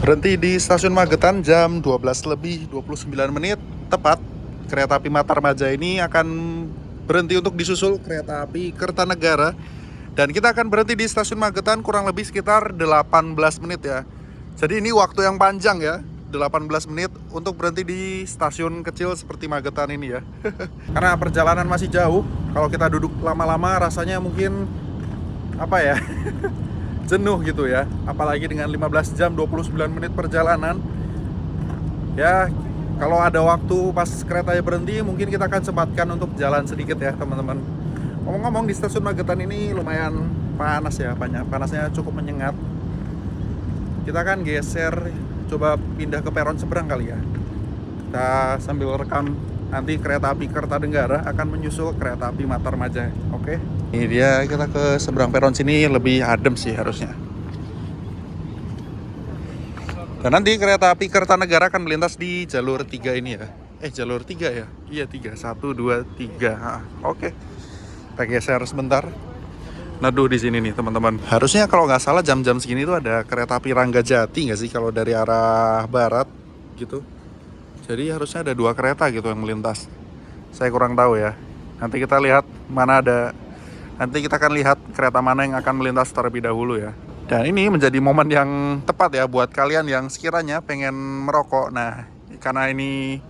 Berhenti di Stasiun Magetan jam 12 lebih 29 menit tepat. kereta api Matarmaja ini akan berhenti untuk disusul kereta api Kertanegara. Dan kita akan berhenti di stasiun Magetan kurang lebih sekitar 18 menit ya. Jadi ini waktu yang panjang ya, 18 menit untuk berhenti di stasiun kecil seperti Magetan ini ya. Karena perjalanan masih jauh, kalau kita duduk lama-lama rasanya mungkin apa ya, jenuh gitu ya. Apalagi dengan 15 jam 29 menit perjalanan. Ya, kalau ada waktu pas keretanya berhenti, mungkin kita akan sempatkan untuk jalan sedikit ya teman-teman. Ngomong-ngomong, di stasiun Magetan ini lumayan panas ya, panasnya cukup menyengat. Kita akan geser, coba pindah ke peron seberang kali ya. Kita sambil rekam, nanti kereta api Kertanegara akan menyusul kereta api Matarmaja. Oke. Ini dia, kita ke seberang peron sini lebih adem sih harusnya. Dan nanti kereta api Kertanegara akan melintas di jalur 3 ini ya. Jalur 3 ya? Iya 3, 1, 2, 3. Oke. Kita geser sebentar. Neduh di sini nih teman-teman. Harusnya kalau nggak salah jam-jam segini tuh ada kereta api Ranggajati nggak sih kalau dari arah barat gitu. Jadi harusnya ada 2 kereta gitu yang melintas. Saya kurang tahu ya. Nanti kita lihat mana ada. Nanti kita akan lihat kereta mana yang akan melintas terlebih dahulu ya. Dan ini menjadi momen yang tepat ya buat kalian yang sekiranya pengen merokok. Nah, karena ini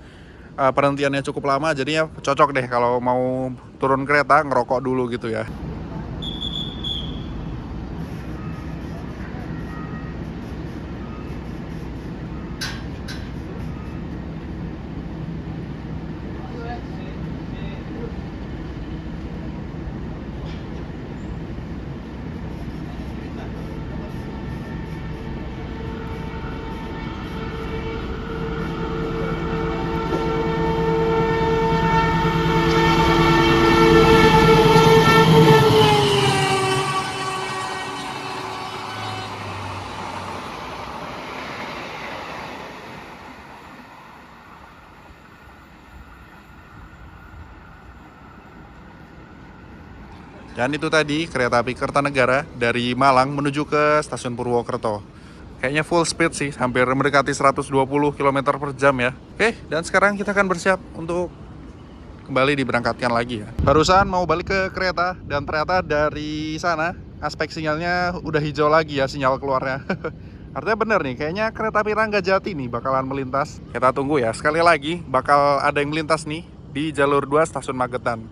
perhentiannya cukup lama, jadinya cocok deh kalau mau turun kereta ngerokok dulu gitu ya. Dan itu tadi kereta api Kertanegara dari Malang menuju ke stasiun Purwokerto. Kayaknya full speed sih, hampir mendekati 120 km per jam ya. Oke, dan sekarang kita akan bersiap untuk kembali diberangkatkan lagi ya. Barusan mau balik ke kereta dan ternyata dari sana aspek sinyalnya udah hijau lagi ya sinyal keluarnya. Artinya bener nih, kayaknya kereta api Ranggajati nih bakalan melintas. Kita tunggu ya, sekali lagi bakal ada yang melintas nih di jalur 2 stasiun Magetan.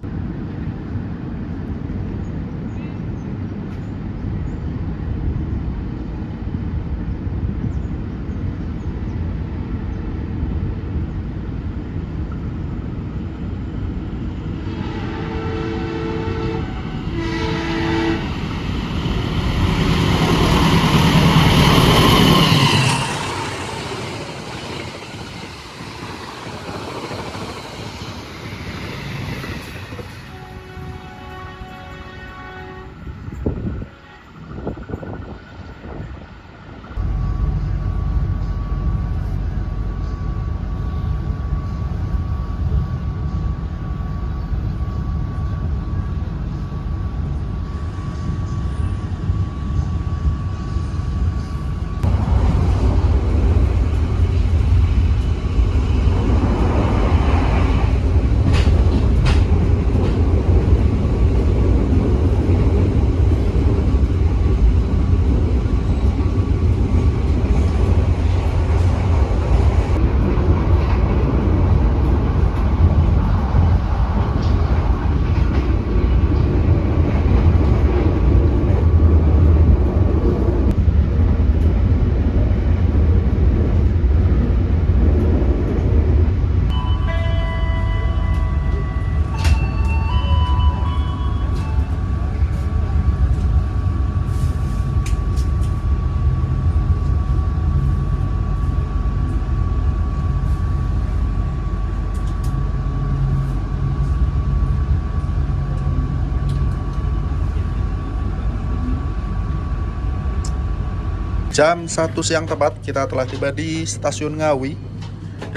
Jam 1 siang tepat kita telah tiba di stasiun Ngawi.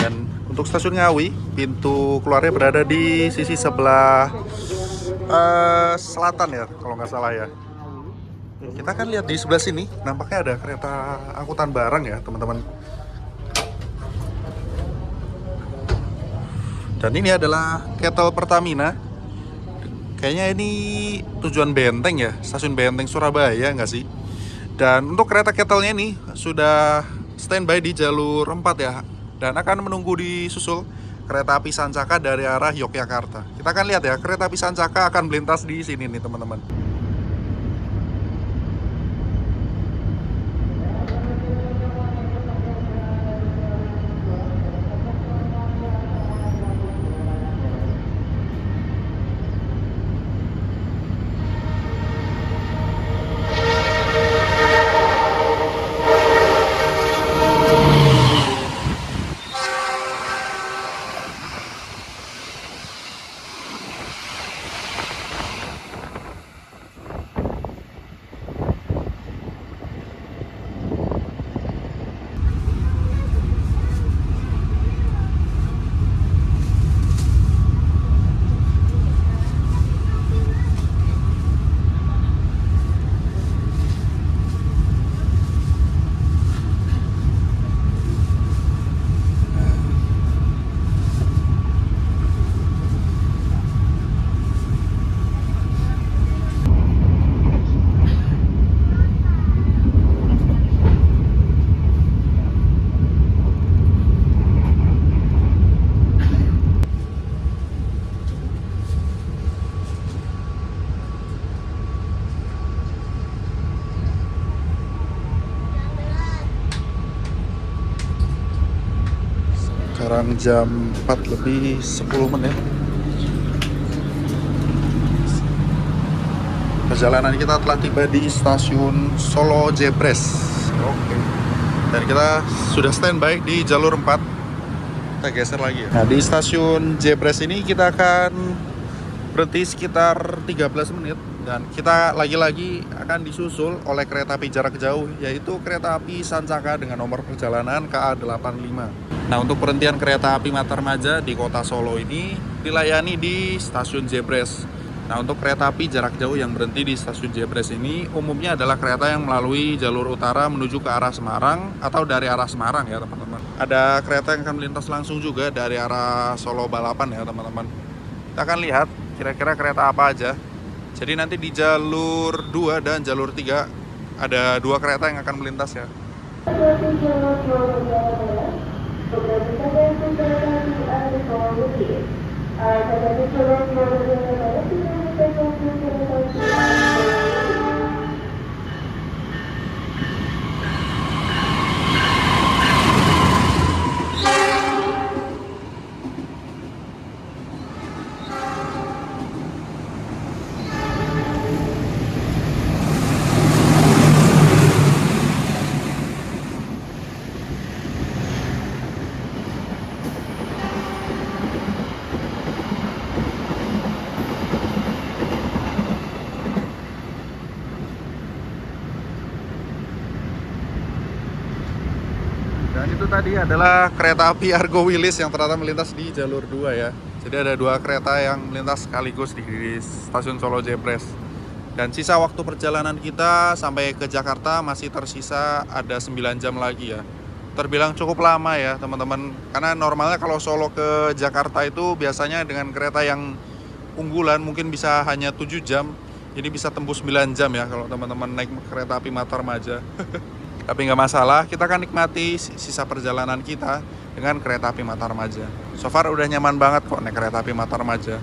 Dan untuk stasiun Ngawi, pintu keluarnya berada di sisi sebelah selatan ya, kalau nggak salah ya. Kita akan lihat di sebelah sini, nampaknya ada kereta angkutan barang ya teman-teman. Dan ini adalah kettle Pertamina. Kayaknya ini tujuan Benteng ya, stasiun Benteng Surabaya nggak sih? Dan untuk kereta kettle-nya ini sudah standby di jalur 4 ya. Dan akan menunggu disusul kereta api Sancaka dari arah Yogyakarta. Kita akan lihat ya, kereta api Sancaka akan melintas di sini nih teman-teman. Sekarang jam 4 lebih 10 menit. Perjalanan kita telah tiba di stasiun Solo Jebres. Oke. Dan kita sudah standby di jalur 4. Kita geser lagi ya. Nah, di stasiun Jebres ini kita akan berhenti sekitar 13 menit. Dan kita lagi-lagi akan disusul oleh kereta api jarak jauh, yaitu kereta api Sancaka dengan nomor perjalanan KA85. Nah, untuk perhentian kereta api Matarmaja di kota Solo ini dilayani di stasiun Jebres. Nah, untuk kereta api jarak jauh yang berhenti di stasiun Jebres ini umumnya adalah kereta yang melalui jalur utara menuju ke arah Semarang atau dari arah Semarang ya teman-teman. Ada kereta yang akan melintas langsung juga dari arah Solo Balapan ya teman-teman. Kita akan lihat kira-kira kereta apa aja. Jadi nanti di jalur 2 dan jalur 3 ada 2 kereta yang akan melintas ya. Dan itu tadi adalah kereta api Argo Wilis yang ternyata melintas di jalur 2 ya. Jadi ada 2 kereta yang melintas sekaligus di stasiun Solo Jebres. Dan sisa waktu perjalanan kita sampai ke Jakarta masih tersisa ada 9 jam lagi ya. Terbilang cukup lama ya teman-teman. Karena normalnya kalau Solo ke Jakarta itu biasanya dengan kereta yang unggulan mungkin bisa hanya 7 jam. Jadi bisa tembus 9 jam ya kalau teman-teman naik kereta api Matarmaja. Tapi nggak masalah, kita akan nikmati sisa perjalanan kita dengan kereta api Matarmaja. So far udah nyaman banget kok naik kereta api Matarmaja.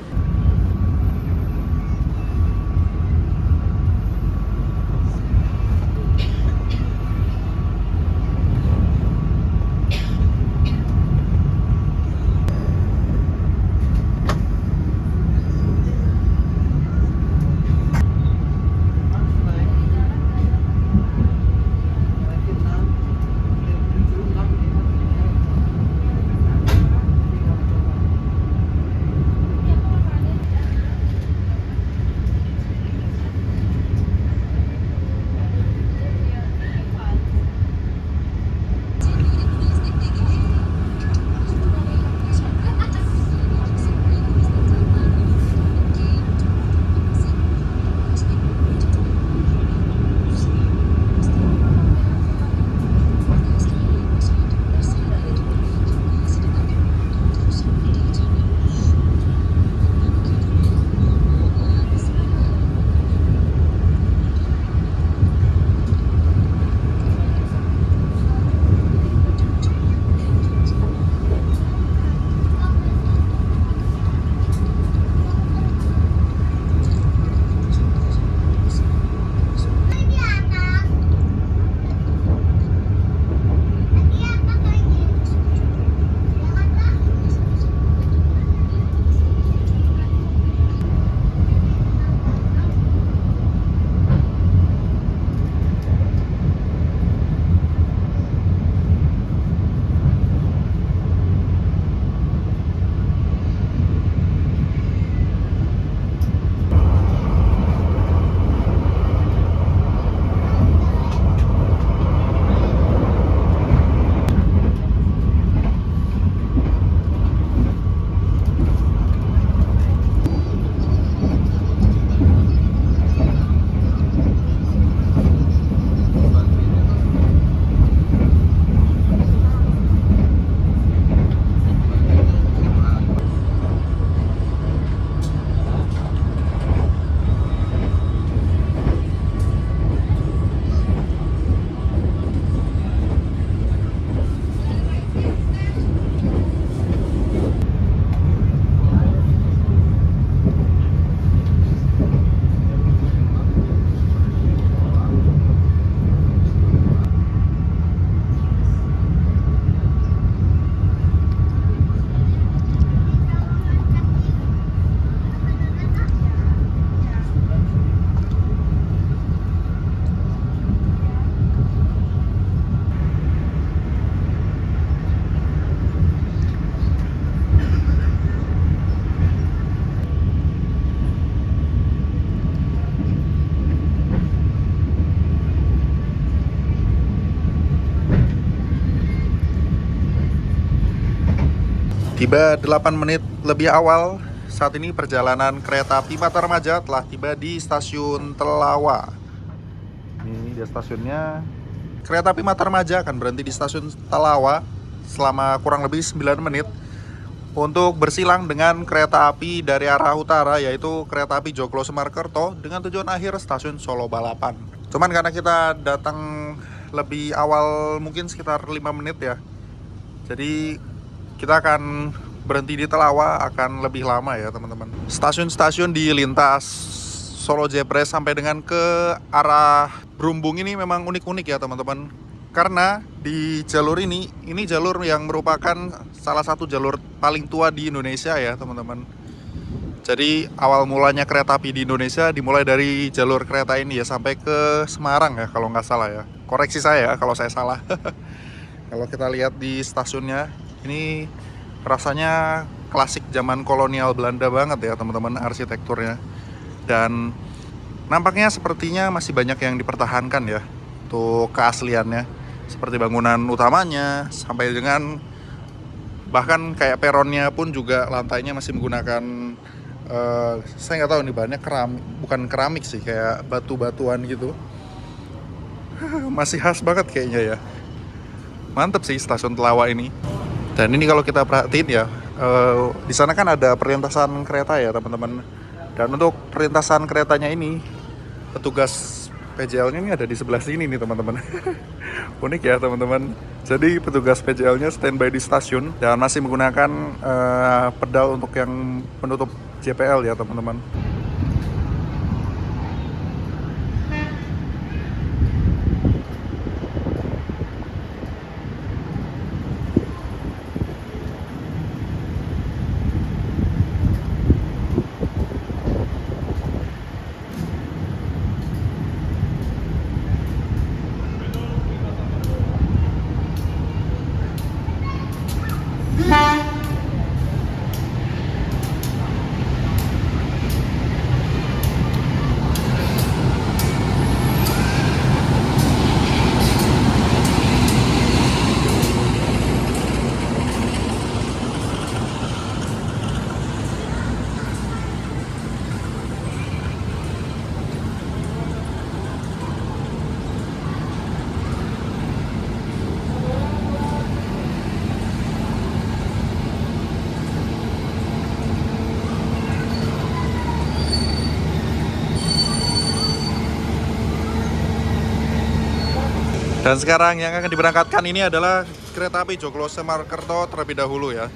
Tiba 8 menit lebih awal. Saat ini perjalanan kereta api Matarmaja telah tiba di stasiun Telawa. Ini dia stasiunnya. Kereta api Matarmaja akan berhenti di stasiun Telawa selama kurang lebih 9 menit untuk bersilang dengan kereta api dari arah utara, yaitu kereta api Joglo Semarkerto dengan tujuan akhir stasiun Solo Balapan. Cuman karena kita datang lebih awal mungkin sekitar 5 menit ya, jadi kita akan berhenti di Telawa akan lebih lama ya teman-teman. Stasiun-stasiun di lintas Solo Jepres sampai dengan ke arah Brumbung ini memang unik-unik ya teman-teman. Karena di jalur ini jalur yang merupakan salah satu jalur paling tua di Indonesia ya teman-teman. Jadi awal mulanya kereta api di Indonesia dimulai dari jalur kereta ini ya sampai ke Semarang ya kalau nggak salah ya. Koreksi saya kalau saya salah. Kalau kita lihat di stasiunnya, ini rasanya klasik zaman kolonial Belanda banget ya teman-teman arsitekturnya. Dan nampaknya sepertinya masih banyak yang dipertahankan ya untuk keasliannya. Seperti bangunan utamanya sampai dengan bahkan kayak peronnya pun juga lantainya masih menggunakan saya nggak tahu nih bahannya keramik, bukan keramik sih, kayak batu-batuan gitu. Masih khas banget kayaknya ya. Mantep sih stasiun Telawa ini. Dan ini kalau kita perhatiin ya, di sana kan ada perlintasan kereta ya teman-teman. Dan untuk perlintasan keretanya ini, petugas PJL-nya ini ada di sebelah sini nih teman-teman. Unik ya teman-teman. Jadi petugas PJL-nya standby di stasiun dan masih menggunakan pedal untuk yang penutup JPL ya teman-teman. Dan sekarang yang akan diberangkatkan ini adalah kereta api Joglo Semarkerto terlebih dahulu ya.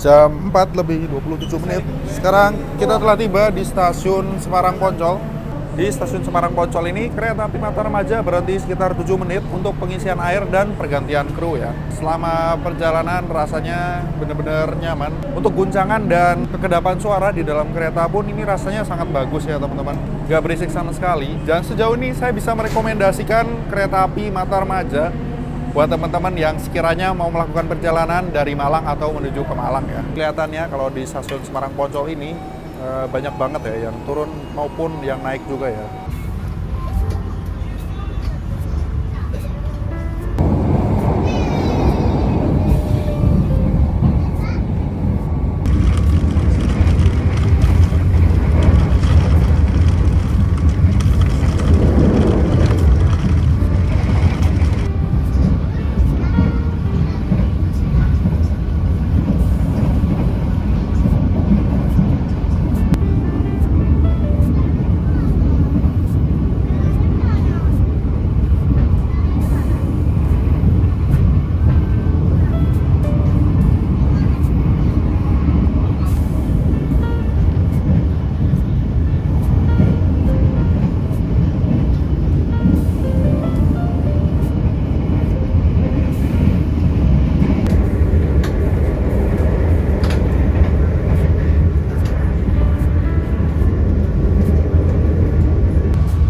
jam 4 lebih 27 menit. Sekarang kita telah tiba di stasiun Semarang Poncol. Di stasiun Semarang Poncol ini, kereta api Mata Remaja berhenti sekitar 7 menit untuk pengisian air dan pergantian kru ya. Selama perjalanan rasanya benar-benar nyaman. Untuk guncangan dan kekedapan suara di dalam kereta pun ini rasanya sangat bagus ya teman-teman. Gak berisik sama sekali. Dan sejauh ini saya bisa merekomendasikan kereta api Mata Remaja buat teman-teman yang sekiranya mau melakukan perjalanan dari Malang atau menuju ke Malang ya. Kelihatannya kalau di stasiun Semarang Poncol ini banyak banget ya yang turun maupun yang naik juga ya.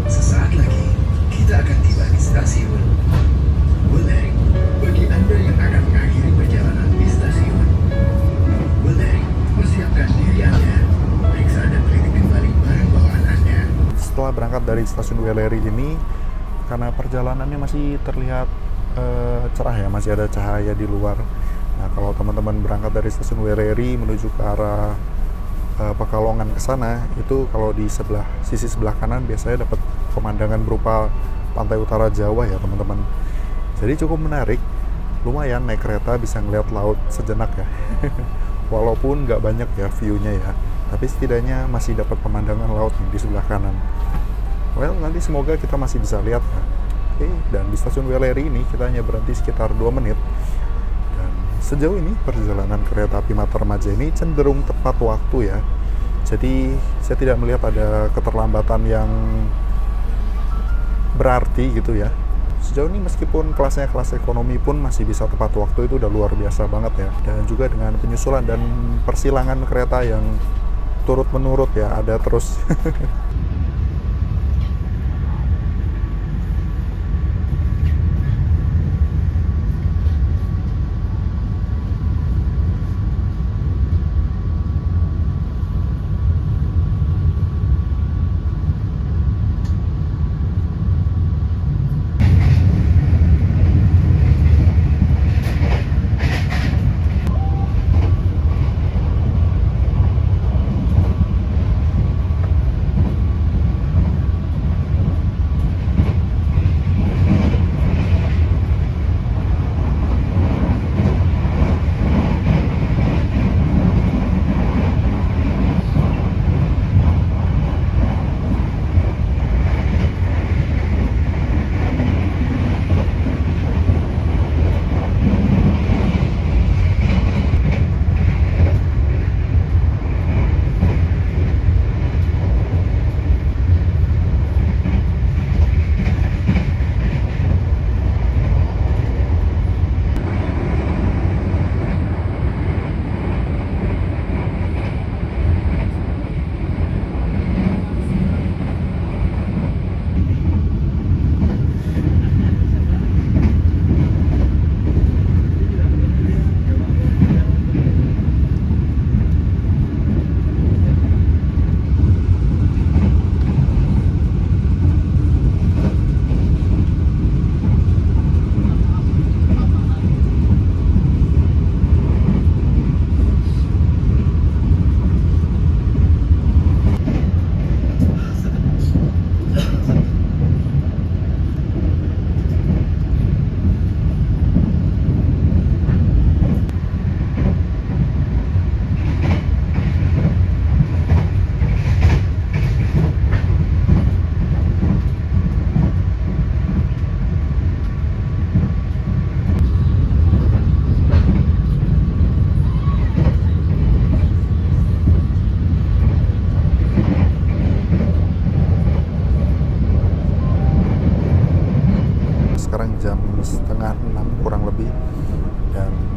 Sesaat lagi, kita akan tiba di stasiun Wuleri. Bagi Anda yang akan mengakhiri perjalanan di stasiun Wuleri, persiapkan diri Anda. Periksa dan teliti kembali barang bawaan Anda. Setelah berangkat dari stasiun Wuleri ini, karena perjalanannya masih terlihat cerah ya, masih ada cahaya di luar. Nah, kalau teman-teman berangkat dari stasiun Wuleri menuju ke arah Pekalongan ke sana, itu kalau di sisi sebelah kanan biasanya dapat pemandangan berupa pantai utara Jawa ya teman-teman. Jadi cukup menarik, lumayan naik kereta bisa ngeliat laut sejenak ya. Walaupun nggak banyak ya view-nya ya, tapi setidaknya masih dapat pemandangan laut di sebelah kanan. Well, nanti semoga kita masih bisa lihat ya. Oke, dan di stasiun Wuleri ini kita hanya berhenti sekitar 2 menit. Dan sejauh ini perjalanan kereta api Mata Remaja ini cenderung tepat waktu ya. Jadi saya tidak melihat ada keterlambatan yang berarti gitu ya. Sejauh ini meskipun kelasnya kelas ekonomi pun masih bisa tepat waktu, itu udah luar biasa banget ya. Dan juga dengan penyusulan dan persilangan kereta yang turut menurut ya, ada terus.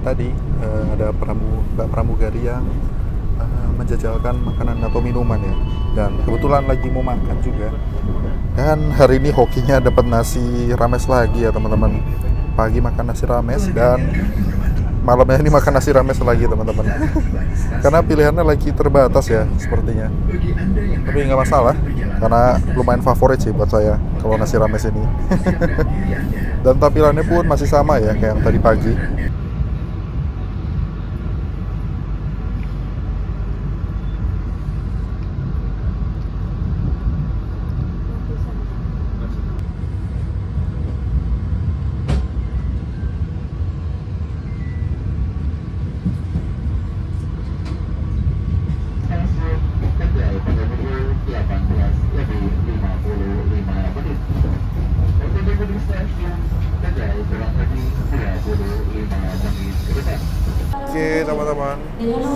tadi ada Mbak pramugari yang menjajalkan makanan atau minuman ya. Dan kebetulan lagi mau makan juga. Dan hari ini hokinya dapat nasi rames lagi ya teman-teman. Pagi makan nasi rames dan malamnya ini makan nasi rames lagi teman-teman. Karena pilihannya lagi terbatas ya sepertinya. Tapi nggak masalah karena lumayan favorit sih buat saya kalau nasi rames ini. Dan tampilannya pun masih sama ya kayak yang tadi pagi. Oke teman-teman,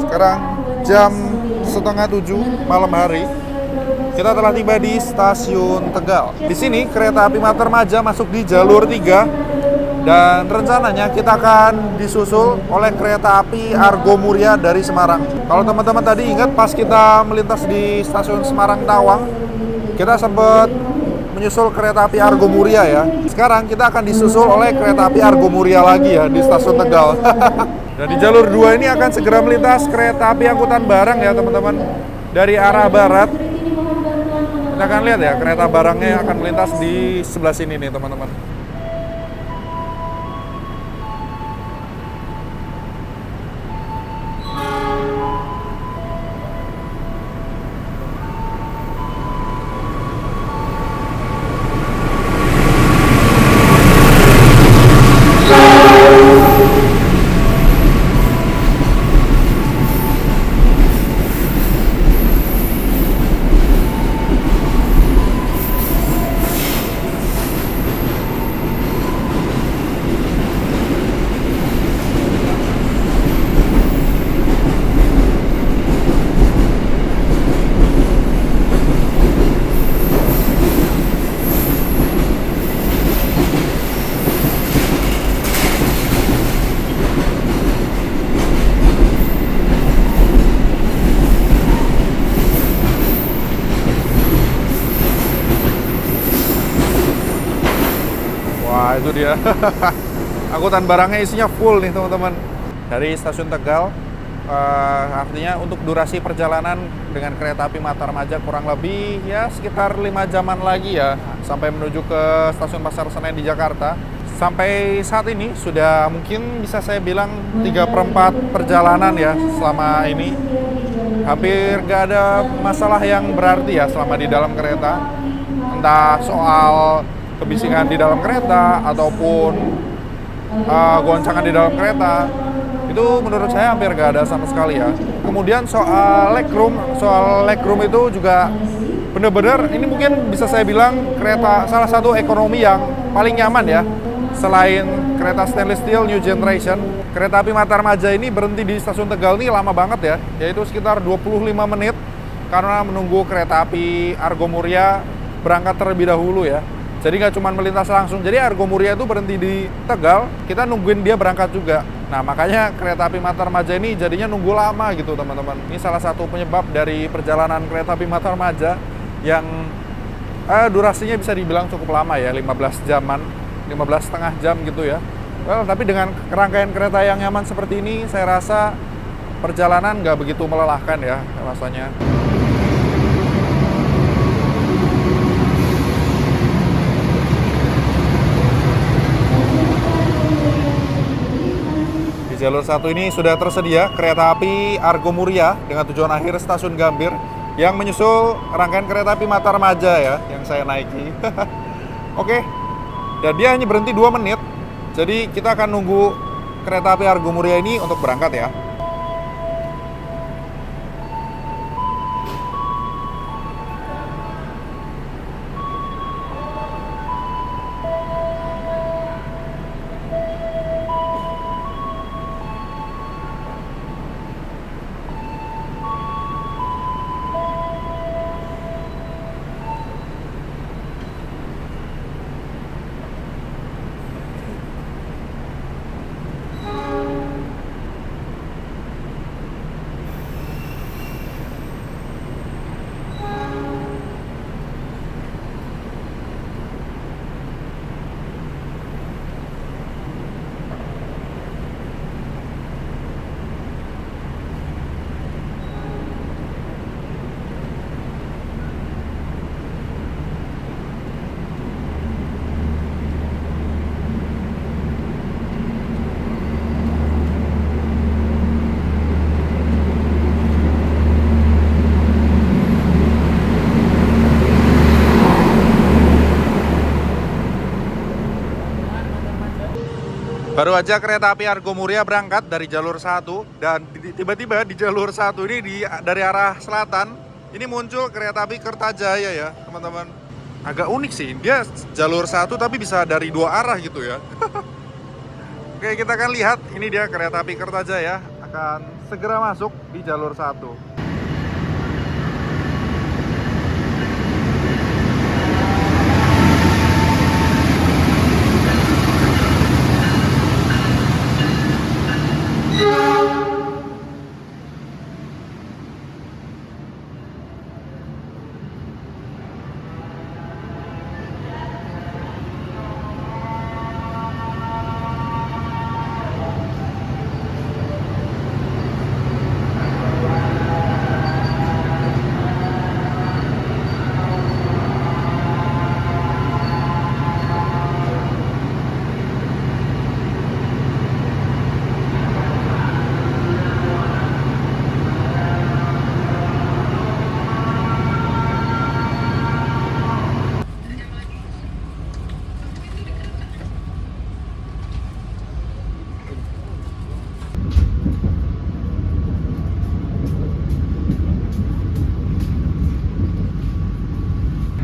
sekarang jam 6:30 malam hari. Kita telah tiba di stasiun Tegal. Di sini kereta api Matarmaja masuk di jalur 3 dan rencananya kita akan disusul oleh kereta api Argo Muria dari Semarang. Kalau teman-teman tadi ingat pas kita melintas di stasiun Semarang Tawang, kita sempat menyusul kereta api Argo Muria ya. Sekarang kita akan disusul oleh kereta api Argo Muria lagi ya di stasiun Tegal. Dan di jalur 2 ini akan segera melintas kereta api angkutan barang ya teman-teman dari arah barat. Kita akan lihat ya kereta barangnya akan melintas di sebelah sini nih teman-teman. Wah itu dia. Angkutan barangnya isinya full nih teman-teman. Dari stasiun Tegal, artinya untuk durasi perjalanan dengan kereta api Matarmaja kurang lebih ya sekitar 5 jaman lagi ya sampai menuju ke stasiun Pasar Senen di Jakarta. Sampai saat ini sudah mungkin bisa saya bilang 3/4 perjalanan ya selama ini. Hampir gak ada masalah yang berarti ya selama di dalam kereta. Entah soal kebisingan di dalam kereta ataupun goncangan di dalam kereta, itu menurut saya hampir gak ada sama sekali ya. Kemudian soal legroom itu juga benar-benar ini mungkin bisa saya bilang kereta salah satu ekonomi yang paling nyaman ya. Selain kereta stainless steel new generation, kereta api Matarmaja ini berhenti di stasiun Tegal ini lama banget ya, yaitu sekitar 25 menit karena menunggu kereta api Argo Muria berangkat terlebih dahulu ya. Jadi nggak cuma melintas langsung, jadi Argo Muria itu berhenti di Tegal, kita nungguin dia berangkat juga. Nah makanya kereta api Matarmaja ini jadinya nunggu lama gitu teman-teman. Ini salah satu penyebab dari perjalanan kereta api Matarmaja yang durasinya bisa dibilang cukup lama ya, 15 setengah jam gitu ya. Well, tapi dengan rangkaian kereta yang nyaman seperti ini, saya rasa perjalanan nggak begitu melelahkan ya rasanya. Di jalur 1 ini sudah tersedia kereta api Argo Muria dengan tujuan akhir stasiun Gambir yang menyusul rangkaian kereta api Matarmaja ya yang saya naiki. Oke. Dan dia hanya berhenti 2 menit. Jadi kita akan nunggu kereta api Argo Muria ini untuk berangkat ya. Baru aja kereta api Argo Muria berangkat dari jalur 1 dan tiba-tiba di jalur 1 ini dari arah selatan ini muncul kereta api Kertajaya ya, teman-teman. Agak unik sih, dia jalur 1 tapi bisa dari 2 arah gitu ya. Oke, kita akan lihat ini dia kereta api Kertajaya akan segera masuk di jalur 1.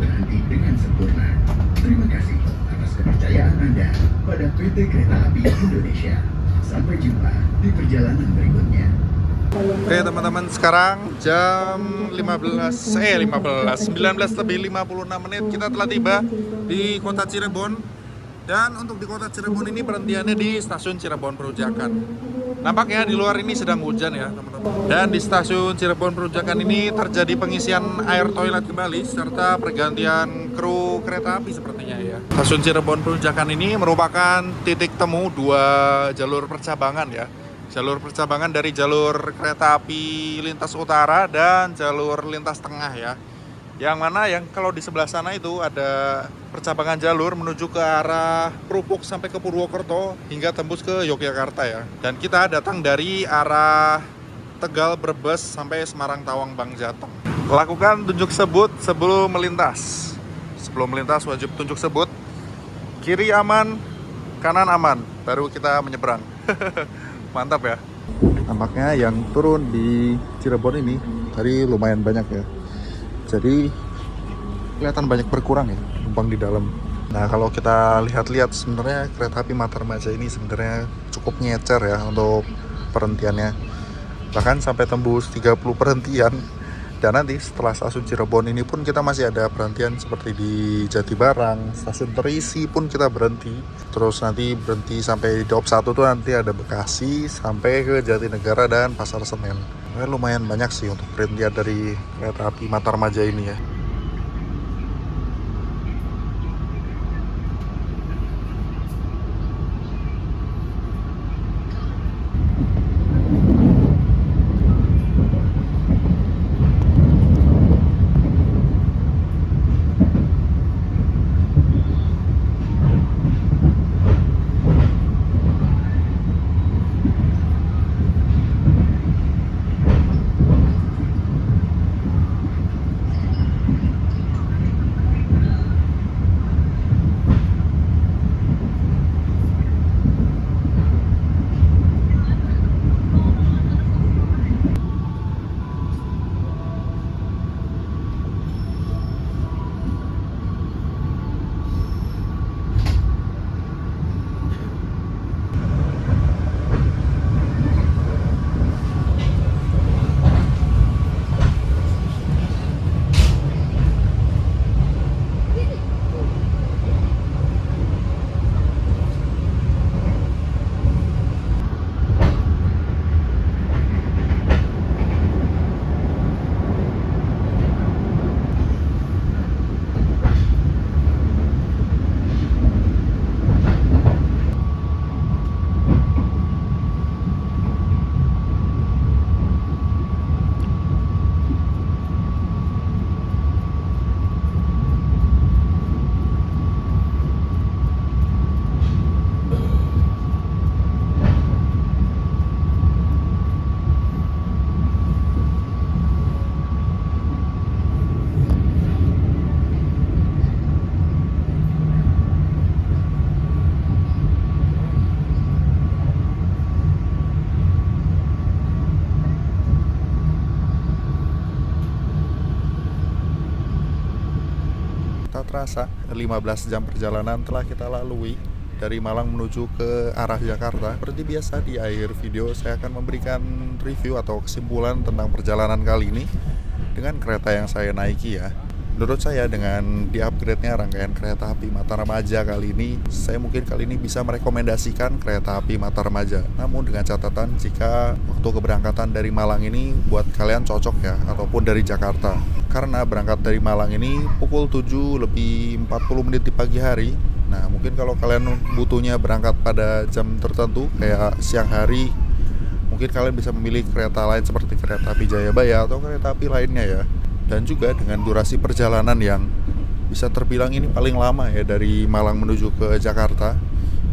Berhenti dengan sempurna. Terima kasih atas kepercayaan Anda pada PT Kereta Api Indonesia. Sampai jumpa di perjalanan berikutnya. Oke teman-teman, sekarang jam 19:56 kita telah tiba di kota Cirebon. Dan untuk di kota Cirebon ini berhentiannya di stasiun Cirebon Perujakan. Nampaknya di luar ini sedang hujan ya teman-teman. Dan di stasiun Cirebon Perujakan ini terjadi pengisian air toilet kembali serta pergantian kru kereta api sepertinya ya. Stasiun Cirebon Perujakan ini merupakan titik temu 2 jalur percabangan ya. Jalur percabangan dari jalur kereta api lintas utara dan jalur lintas tengah ya. Yang mana yang kalau di sebelah sana itu ada percabangan jalur menuju ke arah Krupuk sampai ke Purwokerto hingga tembus ke Yogyakarta ya. Dan kita datang dari arah Tegal, Brebes sampai Semarang, Tawang, Bang Jateng. Lakukan tunjuk sebut sebelum melintas. Sebelum melintas wajib tunjuk sebut. Kiri aman, kanan aman, baru kita menyeberang. Mantap ya. Nampaknya yang turun di Cirebon ini tadi lumayan banyak ya. Jadi kelihatan banyak berkurang ya penumpang di dalam. Nah kalau kita lihat-lihat sebenarnya kereta api Matarmaja ini sebenarnya cukup ngecer ya untuk perhentiannya. Bahkan sampai tembus 30 perhentian. Dan nanti setelah stasiun Cirebon ini pun kita masih ada perhentian seperti di Jatibarang, stasiun Terisi pun kita berhenti. Terus nanti berhenti sampai di Daop 1 tuh nanti ada Bekasi sampai ke Jatinegara dan Pasar Senen. Lumayan banyak sih untuk perhentian dari kereta api Matarmaja ini ya. terasa 15 jam perjalanan telah kita lalui dari Malang menuju ke arah Jakarta. Seperti biasa di akhir video saya akan memberikan review atau kesimpulan tentang perjalanan kali ini dengan kereta yang saya naiki ya. Menurut saya dengan di-upgrade-nya rangkaian kereta api Mataramaja kali ini, saya mungkin kali ini bisa merekomendasikan kereta api Mataramaja. Namun dengan catatan jika waktu keberangkatan dari Malang ini buat kalian cocok ya, ataupun dari Jakarta. Karena berangkat dari Malang ini pukul 7 lebih 40 menit di pagi hari. Nah, mungkin kalau kalian butuhnya berangkat pada jam tertentu kayak siang hari, mungkin kalian bisa memilih kereta lain seperti kereta api Jayabaya atau kereta api lainnya ya. Dan juga dengan durasi perjalanan yang bisa terbilang ini paling lama ya dari Malang menuju ke Jakarta,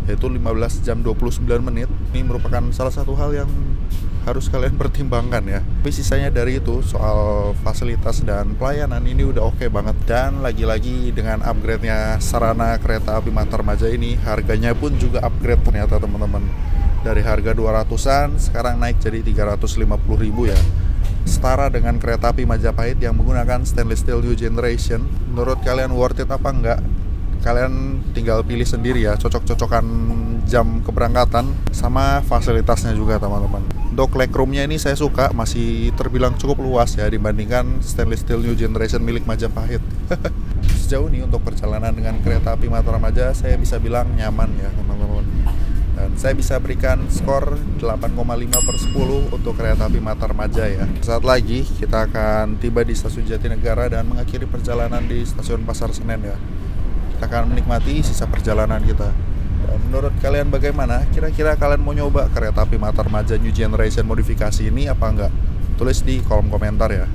yaitu 15 jam 29 menit. Ini merupakan salah satu hal yang harus kalian pertimbangkan ya. Tapi sisanya dari itu soal fasilitas dan pelayanan ini udah oke banget. Dan lagi-lagi dengan upgrade-nya sarana kereta api Mataramaja ini, harganya pun juga upgrade ternyata teman-teman. Dari harga 200-an sekarang naik jadi 350.000 ya. Setara dengan kereta api Majapahit yang menggunakan stainless steel new generation. Menurut kalian worth it apa enggak? Kalian tinggal pilih sendiri ya, cocok-cocokan jam keberangkatan sama fasilitasnya juga teman-teman. Untuk legroomnya ini saya suka, masih terbilang cukup luas ya dibandingkan stainless steel new generation milik Majapahit. Sejauh ini untuk perjalanan dengan kereta api Mataramaja saya bisa bilang nyaman ya teman-teman. Dan saya bisa berikan skor 8,5/10 untuk kereta api Mataramaja ya. Saat lagi kita akan tiba di stasiun Jatinegara dan mengakhiri perjalanan di stasiun Pasar Senen ya. Kita akan menikmati sisa perjalanan kita. Dan menurut kalian bagaimana? Kira-kira kalian mau nyoba kereta api Mataramaja New Generation modifikasi ini apa enggak? Tulis di kolom komentar ya.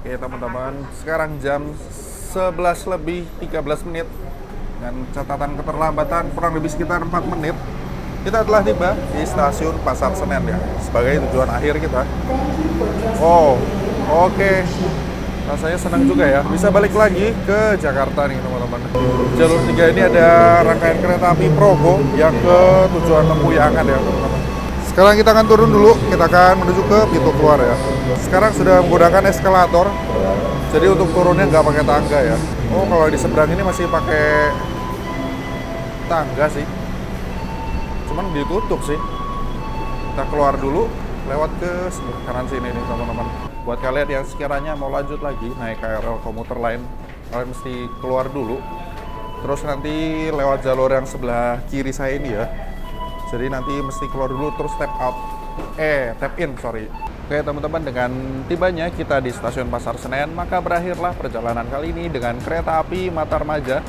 Oke teman-teman, sekarang jam 11 lebih 13 menit dengan catatan keterlambatan kurang lebih sekitar 4 menit. Kita telah tiba di stasiun Pasar Senen ya, sebagai tujuan akhir kita. Oh, oke. Rasanya senang juga ya, bisa balik lagi ke Jakarta nih teman-teman. Jalur 3 ini ada rangkaian kereta api Progo yang ke tujuan Lempuyangan ya teman-teman. Sekarang kita akan turun dulu, kita akan menuju ke pintu keluar ya. Sekarang sudah menggunakan eskalator, jadi untuk turunnya nggak pakai tangga ya. Oh, kalau di seberang ini masih pakai tangga sih, cuman ditutup sih. Kita keluar dulu, lewat ke kanan sini nih teman-teman. Buat kalian yang sekiranya mau lanjut lagi naik KRL komuter lain, kalian mesti keluar dulu, terus nanti lewat jalur yang sebelah kiri saya ini ya. Jadi nanti mesti keluar dulu terus tap in. Oke teman-teman, dengan tibanya kita di stasiun Pasar Senen, maka berakhirlah perjalanan kali ini dengan kereta api Mataramaja.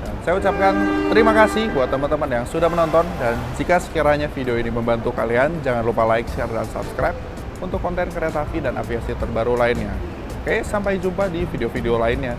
Dan saya ucapkan terima kasih buat teman-teman yang sudah menonton. Dan jika sekiranya video ini membantu kalian, jangan lupa like, share, dan subscribe untuk konten kereta api dan aviasi terbaru lainnya. Oke, sampai jumpa di video-video lainnya.